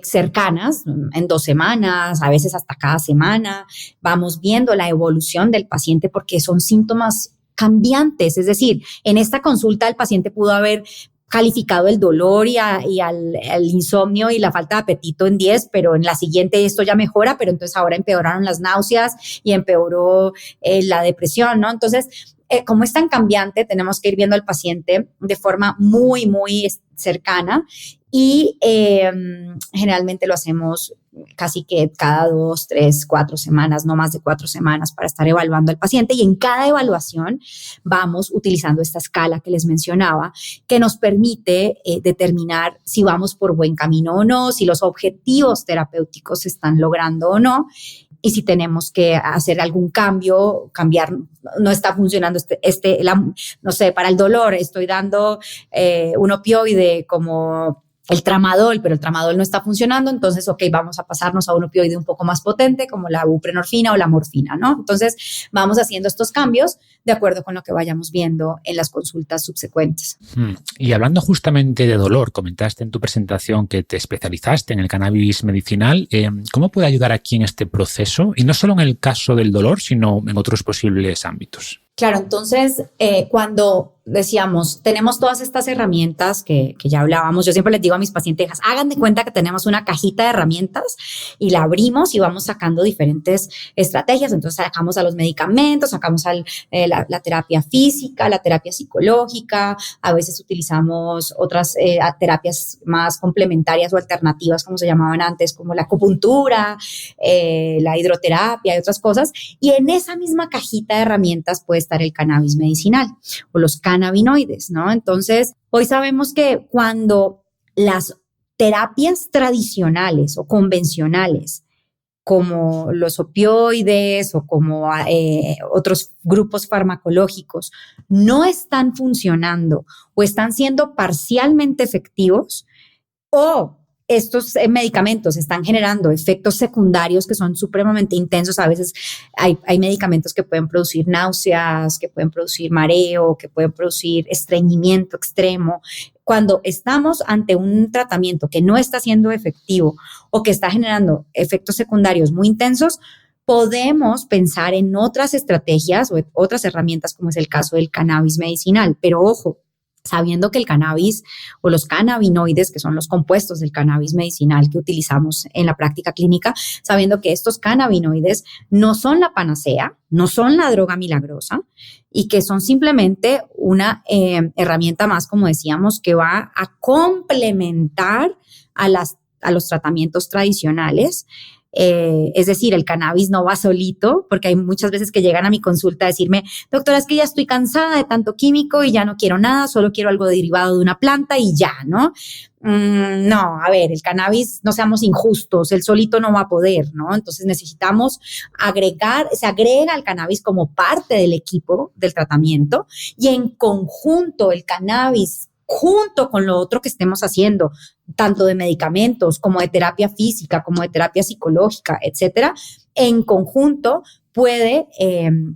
cercanas, en 2 semanas, a veces hasta cada semana. Vamos viendo la evolución del paciente porque son síntomas cambiantes. Es decir, en esta consulta el paciente pudo haber calificado el dolor y al insomnio y la falta de apetito en 10, pero en la siguiente esto ya mejora, pero entonces ahora empeoraron las náuseas y empeoró la depresión, ¿no? Entonces, como es tan cambiante, tenemos que ir viendo al paciente de forma muy, muy cercana y generalmente lo hacemos casi que cada 2, 3, 4 semanas, no más de 4 semanas para estar evaluando al paciente y en cada evaluación vamos utilizando esta escala que les mencionaba que nos permite determinar si vamos por buen camino o no, si los objetivos terapéuticos se están logrando o no. Y si tenemos que hacer algún cambio, cambiar, no está funcionando no sé, para el dolor estoy dando un opioide como el tramadol, pero el tramadol no está funcionando, entonces, ok, vamos a pasarnos a un opioide un poco más potente como la buprenorfina o la morfina, ¿no? Entonces, vamos haciendo estos cambios de acuerdo con lo que vayamos viendo en las consultas subsecuentes. Y hablando justamente de dolor, comentaste en tu presentación que te especializaste en el cannabis medicinal. ¿Cómo puede ayudar aquí en este proceso? Y no solo en el caso del dolor, sino en otros posibles ámbitos. Claro, entonces, cuando decíamos, tenemos todas estas herramientas que ya hablábamos, yo siempre les digo a mis pacientes, hagan de cuenta que tenemos una cajita de herramientas y la abrimos y vamos sacando diferentes estrategias. Entonces, sacamos a los medicamentos, sacamos la terapia física, la terapia psicológica, a veces utilizamos otras terapias más complementarias o alternativas, como se llamaban antes, como la acupuntura, la hidroterapia y otras cosas. Y en esa misma cajita de herramientas puede estar el cannabis medicinal o los cannabinoides, ¿no? Entonces, hoy sabemos que cuando las terapias tradicionales o convencionales, como los opioides o como otros grupos farmacológicos, no están funcionando o están siendo parcialmente efectivos o estos medicamentos están generando efectos secundarios que son supremamente intensos. A veces hay medicamentos que pueden producir náuseas, que pueden producir mareo, que pueden producir estreñimiento extremo. Cuando estamos ante un tratamiento que no está siendo efectivo o que está generando efectos secundarios muy intensos, podemos pensar en otras estrategias o otras herramientas, como es el caso del cannabis medicinal. Pero ojo, sabiendo que el cannabis o los cannabinoides, que son los compuestos del cannabis medicinal que utilizamos en la práctica clínica, sabiendo que estos cannabinoides no son la panacea, no son la droga milagrosa y que son simplemente una herramienta más, como decíamos, que va a complementar a los tratamientos tradicionales. Es decir, el cannabis no va solito, porque hay muchas veces que llegan a mi consulta a decirme, doctora, es que ya estoy cansada de tanto químico y ya no quiero nada, solo quiero algo derivado de una planta y ya, ¿no? No, a ver, el cannabis, no seamos injustos, él solito no va a poder, ¿no? Entonces necesitamos se agrega el cannabis como parte del equipo del tratamiento y en conjunto el cannabis junto con lo otro que estemos haciendo, tanto de medicamentos como de terapia física, como de terapia psicológica, etcétera, en conjunto puede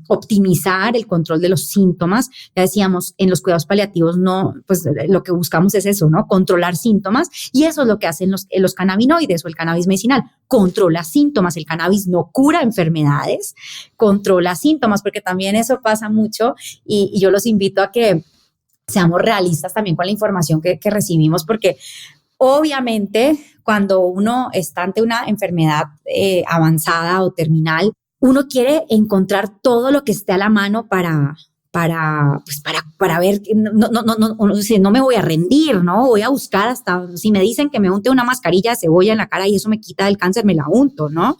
optimizar el control de los síntomas. Ya decíamos, en los cuidados paliativos no, pues lo que buscamos es eso, ¿no? Controlar síntomas, y eso es lo que hacen los cannabinoides o el cannabis medicinal. Controla síntomas. El cannabis no cura enfermedades, controla síntomas, porque también eso pasa mucho y yo los invito a que seamos realistas también con la información que recibimos, porque obviamente cuando uno está ante una enfermedad avanzada o terminal, uno quiere encontrar todo lo que esté a la mano para ver, no me voy a rendir, ¿no? Voy a buscar hasta, si me dicen que me unte una mascarilla de cebolla en la cara y eso me quita el cáncer, me la unto, ¿no?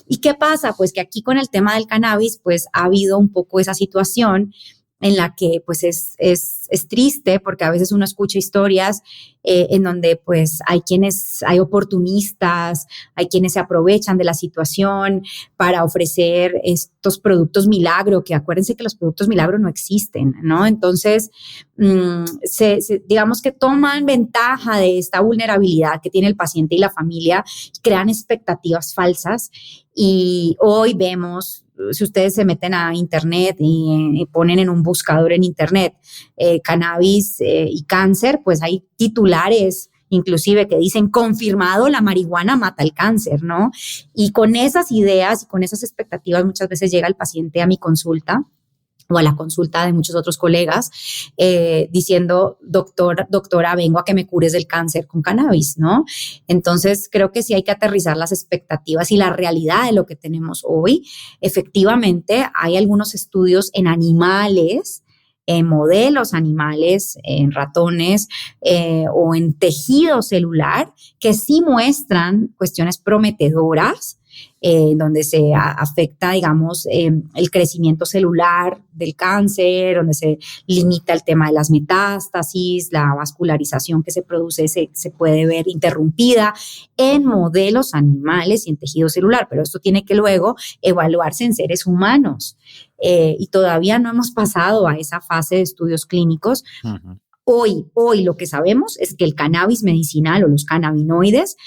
¿Y qué pasa? Pues que aquí con el tema del cannabis, pues ha habido un poco esa situación en la que pues es triste porque a veces uno escucha historias en donde pues hay oportunistas, hay quienes se aprovechan de la situación para ofrecer estos productos milagro, que acuérdense que los productos milagro no existen, ¿no? Entonces, digamos que toman ventaja de esta vulnerabilidad que tiene el paciente y la familia, crean expectativas falsas y hoy vemos, si ustedes se meten a internet y ponen en un buscador en internet cannabis y cáncer, pues hay titulares inclusive que dicen confirmado la marihuana mata el cáncer, ¿no? Y con esas ideas y con esas expectativas muchas veces llega el paciente a mi consulta o a la consulta de muchos otros colegas diciendo, doctora, vengo a que me cures del cáncer con cannabis, ¿no? Entonces, creo que sí hay que aterrizar las expectativas y la realidad de lo que tenemos hoy. Efectivamente, hay algunos estudios en animales, en modelos animales, en ratones o en tejido celular que sí muestran cuestiones prometedoras, donde se afecta, digamos, el crecimiento celular del cáncer, donde se limita el tema de las metástasis, la vascularización que se produce se puede ver interrumpida en modelos animales y en tejido celular, pero esto tiene que luego evaluarse en seres humanos y todavía no hemos pasado a esa fase de estudios clínicos. Uh-huh. Hoy lo que sabemos es que el cannabis medicinal o los cannabinoides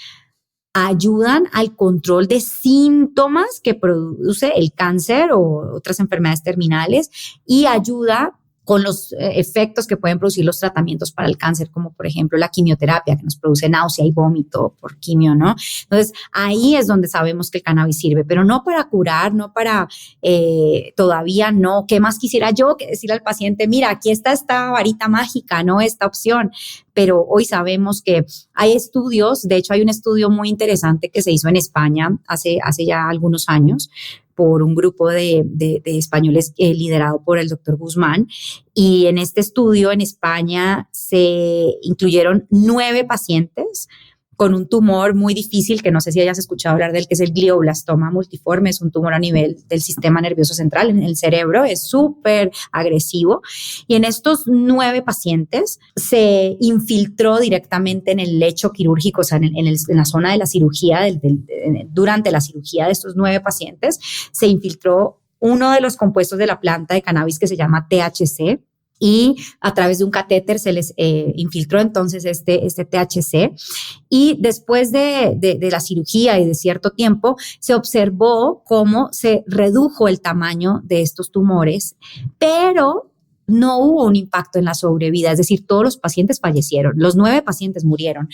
ayudan al control de síntomas que produce el cáncer o otras enfermedades terminales y ayuda con los efectos que pueden producir los tratamientos para el cáncer, como por ejemplo la quimioterapia, que nos produce náusea y vómito por quimio, ¿no? Entonces, ahí es donde sabemos que el cannabis sirve, pero no para curar, no para, todavía no. ¿Qué más quisiera yo que decirle al paciente? Mira, aquí está esta varita mágica, ¿no? Esta opción. Pero hoy sabemos que hay estudios, de hecho hay un estudio muy interesante que se hizo en España hace ya algunos años, por un grupo de españoles liderado por el doctor Guzmán. Y en este estudio en España se incluyeron 9 pacientes con un tumor muy difícil, que no sé si hayas escuchado hablar del, que es el glioblastoma multiforme. Es un tumor a nivel del sistema nervioso central, en el cerebro, es súper agresivo. Y en estos 9 pacientes se infiltró directamente en el lecho quirúrgico, o sea, en la zona de la cirugía, durante la cirugía de estos 9 pacientes, se infiltró uno de los compuestos de la planta de cannabis que se llama THC, y a través de un catéter se les infiltró entonces este THC, y después de la cirugía y de cierto tiempo se observó cómo se redujo el tamaño de estos tumores, pero no hubo un impacto en la sobrevida, es decir, todos los pacientes fallecieron, los 9 pacientes murieron.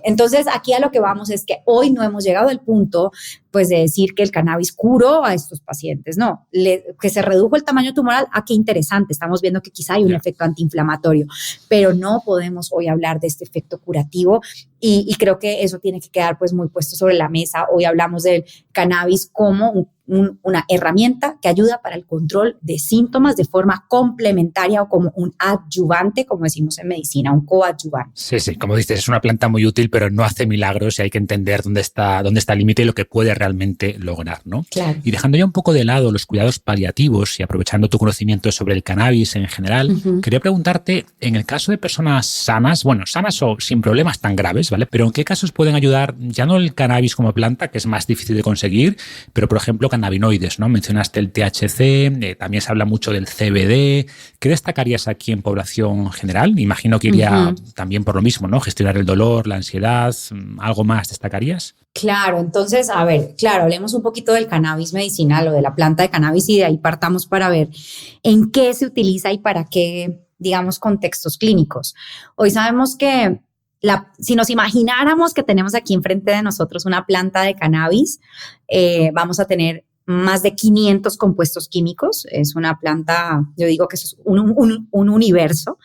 Entonces, aquí a lo que vamos es que hoy no hemos llegado al punto, pues, de decir que el cannabis curó a estos pacientes, no, que se redujo el tamaño tumoral, qué interesante, estamos viendo que quizá hay un efecto antiinflamatorio, pero no podemos hoy hablar de este efecto curativo y creo que eso tiene que quedar pues muy puesto sobre la mesa. Hoy hablamos del cannabis como una herramienta que ayuda para el control de síntomas de forma complementaria o como un adyuvante, como decimos en medicina, un coadyuvante. Sí, como dices, es una planta muy útil, pero no hace milagros y hay que entender dónde está el límite y lo que puede realmente lograr, ¿no? Claro. Y dejando ya un poco de lado los cuidados paliativos y aprovechando tu conocimiento sobre el cannabis en general, quería preguntarte, en el caso de personas sanas o sin problemas tan graves, ¿vale? Pero ¿en qué casos pueden ayudar ya no el cannabis como planta, que es más difícil de conseguir, pero por ejemplo cannabinoides, ¿no? Mencionaste el THC, también se habla mucho del CBD. ¿Qué destacarías aquí en población general? Imagino que iría también por lo mismo, ¿no? Gestionar el dolor, la ansiedad, ¿algo más destacarías? Claro, entonces, hablemos un poquito del cannabis medicinal o de la planta de cannabis y de ahí partamos para ver en qué se utiliza y para qué, digamos, contextos clínicos. Hoy sabemos que si nos imagináramos que tenemos aquí enfrente de nosotros una planta de cannabis, vamos a tener más de 500 compuestos químicos. Es una planta, yo digo que eso es un universo.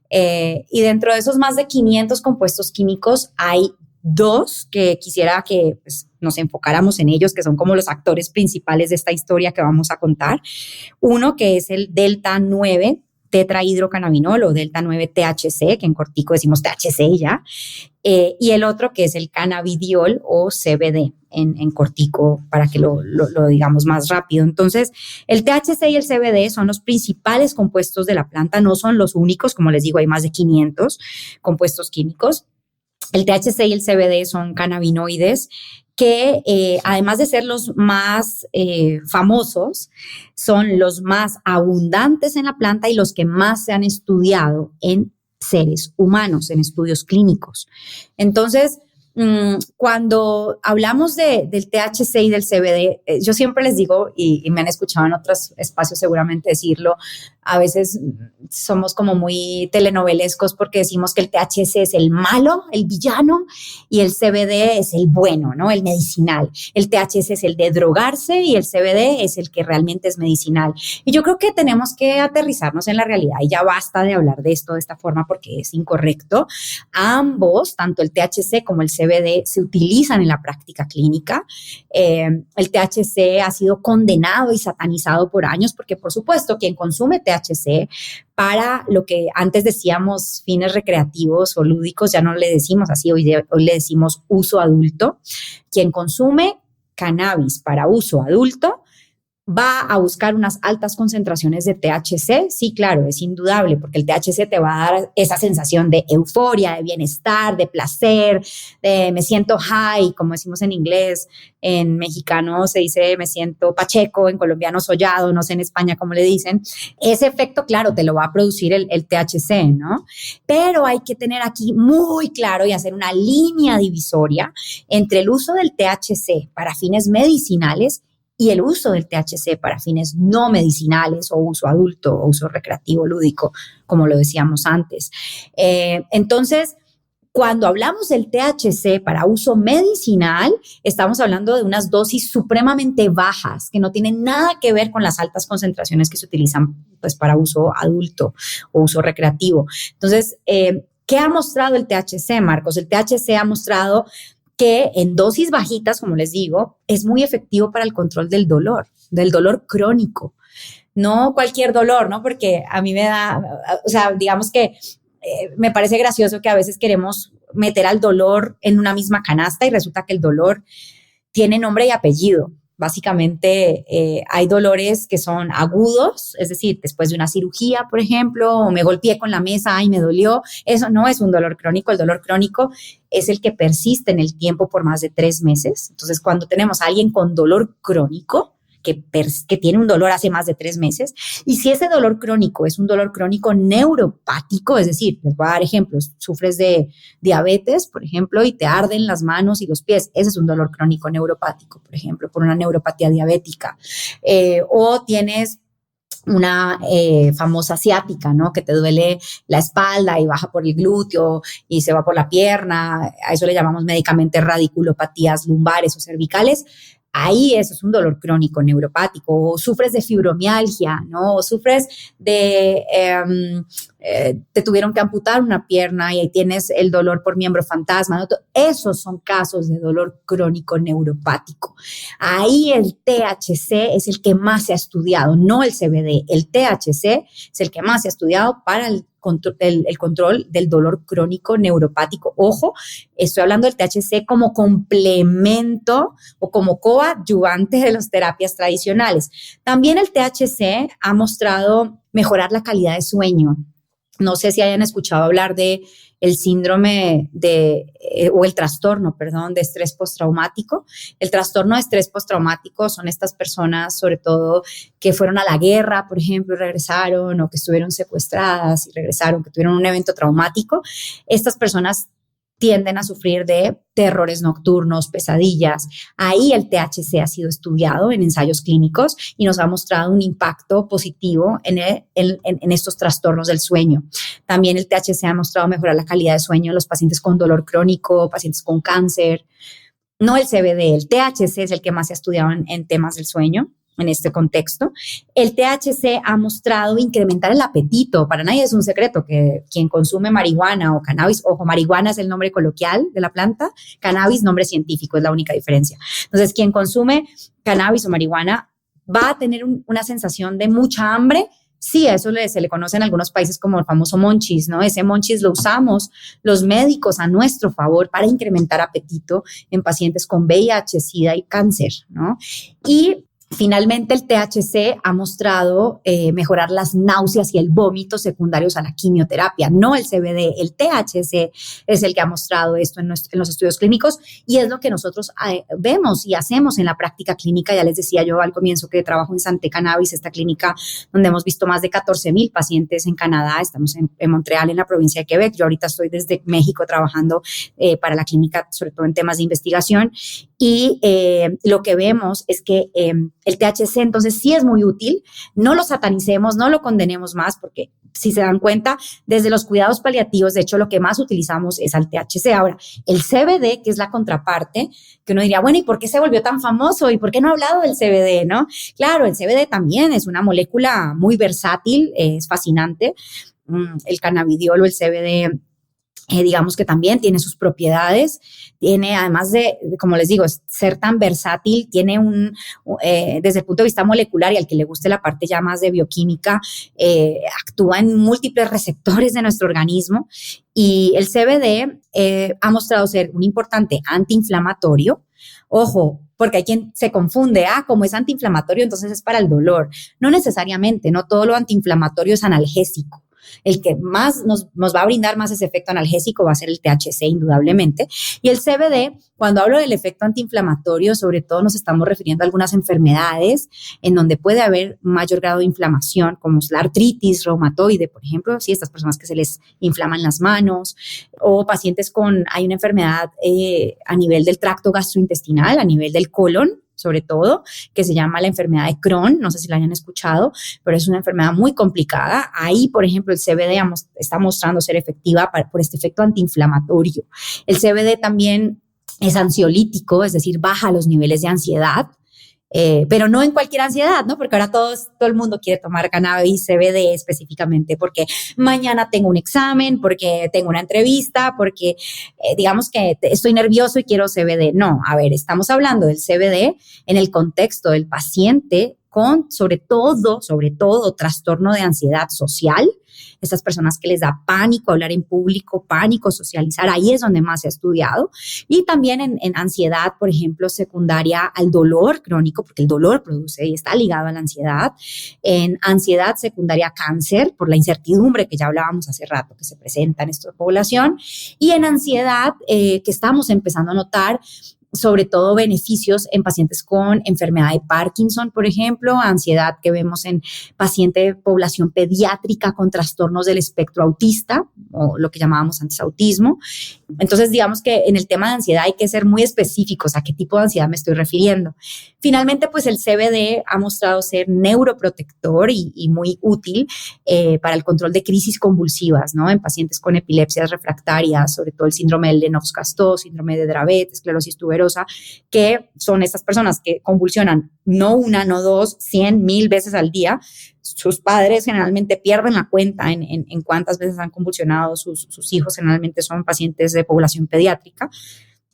Y dentro de esos más de 500 compuestos químicos hay 2 que quisiera que pues, nos enfocáramos en ellos, que son como los actores principales de esta historia que vamos a contar. Uno que es el Delta 9 tetrahidrocannabinol o delta 9 THC, que en cortico decimos THC ya, y el otro que es el cannabidiol o CBD en cortico para que lo digamos más rápido. Entonces, el THC y el CBD son los principales compuestos de la planta, no son los únicos, como les digo, hay más de 500 compuestos químicos. El THC y el CBD son cannabinoides que además de ser los más famosos, son los más abundantes en la planta y los que más se han estudiado en seres humanos, en estudios clínicos. Entonces, cuando hablamos del THC y del CBD, yo siempre les digo, y me han escuchado en otros espacios seguramente decirlo, a veces somos como muy telenovelescos porque decimos que el THC es el malo, el villano, y el CBD es el bueno, ¿no? El medicinal. El THC es el de drogarse y el CBD es el que realmente es medicinal. Y yo creo que tenemos que aterrizarnos en la realidad y ya basta de hablar de esto de esta forma porque es incorrecto. Ambos, tanto el THC como el CBD, se utilizan en la práctica clínica. El THC ha sido condenado y satanizado por años porque, por supuesto, quien consume THC para lo que antes decíamos fines recreativos o lúdicos, ya no le decimos así, hoy le decimos uso adulto. Quien consume cannabis para uso adulto va a buscar unas altas concentraciones de THC. Sí, claro, es indudable, porque el THC te va a dar esa sensación de euforia, de bienestar, de placer, de me siento high, como decimos en inglés. En mexicano se dice me siento pacheco, en colombiano sollado, no sé en España cómo le dicen. Ese efecto, claro, te lo va a producir el THC, ¿no? Pero hay que tener aquí muy claro y hacer una línea divisoria entre el uso del THC para fines medicinales y el uso del THC para fines no medicinales o uso adulto o uso recreativo lúdico, como lo decíamos antes. Entonces, cuando hablamos del THC para uso medicinal, estamos hablando de unas dosis supremamente bajas que no tienen nada que ver con las altas concentraciones que se utilizan pues, para uso adulto o uso recreativo. Entonces, ¿qué ha mostrado el THC, Marcos? El THC ha mostrado que en dosis bajitas, como les digo, es muy efectivo para el control del dolor crónico. No cualquier dolor, ¿no? Porque a mí me da, o sea, digamos que me parece gracioso que a veces queremos meter al dolor en una misma canasta y resulta que el dolor tiene nombre y apellido. Básicamente hay dolores que son agudos, es decir, después de una cirugía, por ejemplo, o me golpeé con la mesa y me dolió. Eso no es un dolor crónico. El dolor crónico es el que persiste en el tiempo por más de 3 meses. Entonces, cuando tenemos a alguien con dolor crónico, que tiene un dolor hace más de 3 meses, y si ese dolor crónico es un dolor crónico neuropático, es decir, les voy a dar ejemplos, sufres de diabetes, por ejemplo, y te arden las manos y los pies, ese es un dolor crónico neuropático, por ejemplo, por una neuropatía diabética, o tienes una famosa ciática, ¿no? Que te duele la espalda y baja por el glúteo y se va por la pierna, a eso le llamamos médicamente radiculopatías lumbares o cervicales. Ahí eso es un dolor crónico neuropático, o sufres de fibromialgia, ¿no? O sufres de, te tuvieron que amputar una pierna y ahí tienes el dolor por miembro fantasma, ¿no? Esos son casos de dolor crónico neuropático. Ahí el THC es el que más se ha estudiado, no el CBD. El THC es el que más se ha estudiado para el control del dolor crónico neuropático. Ojo, estoy hablando del THC como complemento o como coadyuvante de las terapias tradicionales. También el THC ha mostrado mejorar la calidad de sueño. No sé si hayan escuchado hablar de el síndrome o el trastorno, perdón, de estrés postraumático. El trastorno de estrés postraumático son estas personas, sobre todo, que fueron a la guerra, por ejemplo, y regresaron, o que estuvieron secuestradas y regresaron, que tuvieron un evento traumático. Estas personas tienden a sufrir de terrores nocturnos, pesadillas. Ahí el THC ha sido estudiado en ensayos clínicos y nos ha mostrado un impacto positivo en estos trastornos del sueño. También el THC ha mostrado mejorar la calidad de sueño en los pacientes con dolor crónico, pacientes con cáncer. No el CBD, el THC es el que más se ha estudiado en temas del sueño. En este contexto, el THC ha mostrado incrementar el apetito. Para nadie es un secreto que quien consume marihuana o cannabis, ojo, marihuana es el nombre coloquial de la planta, cannabis nombre científico, es la única diferencia. Entonces, quien consume cannabis o marihuana va a tener una sensación de mucha hambre sí, a eso se le conoce en algunos países como el famoso monchis, ¿no? Ese monchis lo usamos los médicos a nuestro favor para incrementar apetito en pacientes con VIH, SIDA y cáncer, ¿no? Y finalmente, el THC ha mostrado mejorar las náuseas y el vómito secundarios a la quimioterapia, no el CBD. El THC es el que ha mostrado esto en los estudios clínicos y es lo que nosotros vemos y hacemos en la práctica clínica. Ya les decía yo al comienzo que trabajo en Santé Cannabis, esta clínica donde hemos visto más de 14,000 pacientes en Canadá. Estamos en Montreal, en la provincia de Quebec. Yo ahorita estoy desde México trabajando para la clínica, sobre todo en temas de investigación. Y lo que vemos es que el THC entonces sí es muy útil, no lo satanicemos, no lo condenemos más, porque si se dan cuenta, desde los cuidados paliativos, de hecho, lo que más utilizamos es al THC. Ahora, el CBD, que es la contraparte, que uno diría, bueno, ¿y por qué se volvió tan famoso? ¿Y por qué no ha hablado del CBD, no? Claro, el CBD también es una molécula muy versátil, es fascinante. El cannabidiol o el CBD, digamos que también tiene sus propiedades, tiene además de, como les digo, ser tan versátil, tiene desde el punto de vista molecular y al que le guste la parte ya más de bioquímica, actúa en múltiples receptores de nuestro organismo y el CBD ha mostrado ser un importante antiinflamatorio. Ojo, porque hay quien se confunde, como es antiinflamatorio, entonces es para el dolor. No necesariamente, no todo lo antiinflamatorio es analgésico. El que más nos va a brindar más ese efecto analgésico va a ser el THC, indudablemente. Y el CBD, cuando hablo del efecto antiinflamatorio, sobre todo nos estamos refiriendo a algunas enfermedades en donde puede haber mayor grado de inflamación, como es la artritis reumatoide, por ejemplo, ¿sí? Estas personas que se les inflaman las manos, o pacientes hay una enfermedad a nivel del tracto gastrointestinal, a nivel del colon, sobre todo, que se llama la enfermedad de Crohn, no sé si la hayan escuchado, pero es una enfermedad muy complicada. Ahí, por ejemplo, el CBD está mostrando ser efectiva por este efecto antiinflamatorio. El CBD también es ansiolítico, es decir, baja los niveles de ansiedad, pero no en cualquier ansiedad, ¿no? Porque ahora todo el mundo quiere tomar cannabis, CBD específicamente, porque mañana tengo un examen, porque tengo una entrevista, porque digamos que estoy nervioso y quiero CBD. No, a ver, estamos hablando del CBD en el contexto del paciente con, sobre todo, trastorno de ansiedad social. Estas personas que les da pánico hablar en público, pánico socializar, ahí es donde más se ha estudiado. Y también en ansiedad, por ejemplo, secundaria al dolor crónico, porque el dolor produce y está ligado a la ansiedad. En ansiedad secundaria a cáncer, por la incertidumbre que ya hablábamos hace rato que se presenta en esta población. Y en ansiedad, que estamos empezando a notar, sobre todo beneficios en pacientes con enfermedad de Parkinson, por ejemplo, ansiedad que vemos en paciente de población pediátrica con trastornos del espectro autista, o lo que llamábamos antes autismo. Entonces, digamos que en el tema de ansiedad hay que ser muy específicos a qué tipo de ansiedad me estoy refiriendo. Finalmente, pues el CBD ha mostrado ser neuroprotector y muy útil para el control de crisis convulsivas, ¿no? En pacientes con epilepsias refractarias, sobre todo el síndrome de Lennox-Gastaut, síndrome de Dravet, esclerosis tuberosa, que son estas personas que convulsionan no una, no dos, 100,000 veces al día. Sus padres generalmente pierden la cuenta en cuántas veces han convulsionado sus hijos, generalmente son pacientes de población pediátrica.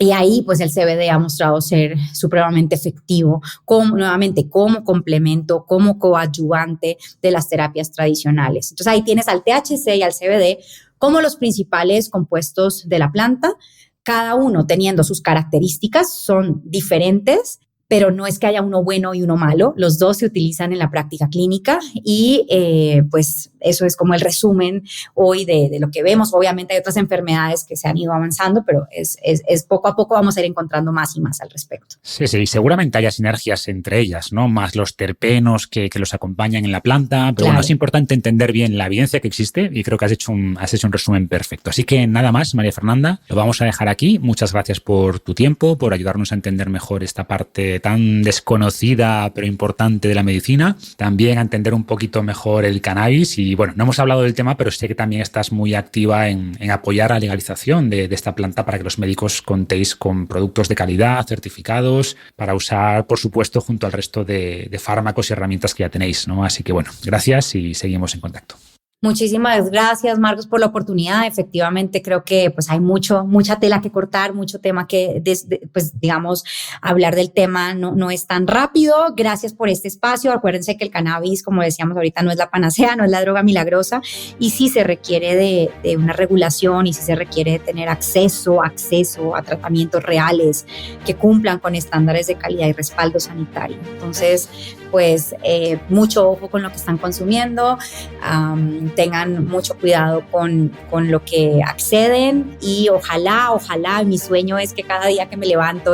Y ahí, pues, el CBD ha mostrado ser supremamente efectivo, nuevamente, como complemento, como coadyuvante de las terapias tradicionales. Entonces, ahí tienes al THC y al CBD como los principales compuestos de la planta, cada uno teniendo sus características, son diferentes, pero no es que haya uno bueno y uno malo, los dos se utilizan en la práctica clínica y pues eso es como el resumen hoy de lo que vemos. Obviamente hay otras enfermedades que se han ido avanzando, pero es poco a poco vamos a ir encontrando más y más al respecto. Sí, seguramente haya sinergias entre ellas, ¿no? Más los terpenos que los acompañan en la planta, pero claro, bueno, es importante entender bien la evidencia que existe y creo que has hecho un resumen perfecto. Así que nada más, María Fernanda, lo vamos a dejar aquí. Muchas gracias por tu tiempo, por ayudarnos a entender mejor esta parte tan desconocida pero importante de la medicina, también a entender un poquito mejor el cannabis y bueno, no hemos hablado del tema, pero sé que también estás muy activa en apoyar la legalización de esta planta para que los médicos contéis con productos de calidad, certificados, para usar, por supuesto, junto al resto de fármacos y herramientas que ya tenéis, ¿no? Así que bueno, gracias y seguimos en contacto. Muchísimas gracias, Marcos, por la oportunidad. Efectivamente, creo que pues hay mucha tela que cortar, mucho tema que, pues digamos, hablar del tema no es tan rápido. Gracias por este espacio. Acuérdense que el cannabis, como decíamos ahorita, no es la panacea, no es la droga milagrosa, y sí se requiere de una regulación y sí se requiere de tener acceso a tratamientos reales que cumplan con estándares de calidad y respaldo sanitario. Entonces, pues mucho ojo con lo que están consumiendo, tengan mucho cuidado con lo que acceden y ojalá, mi sueño es que cada día que me levanto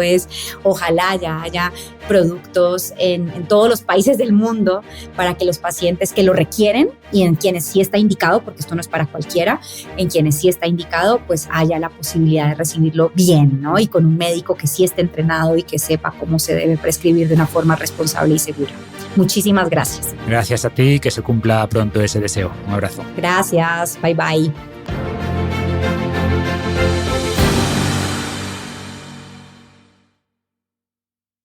ojalá ya haya productos en todos los países del mundo para que los pacientes que lo requieren y en quienes sí está indicado, porque esto no es para cualquiera, en quienes sí está indicado, pues haya la posibilidad de recibirlo bien, ¿no? Y con un médico que sí esté entrenado y que sepa cómo se debe prescribir de una forma responsable y segura. Muchísimas gracias. Gracias a ti, que se cumpla pronto ese deseo. Un abrazo. Gracias, bye bye.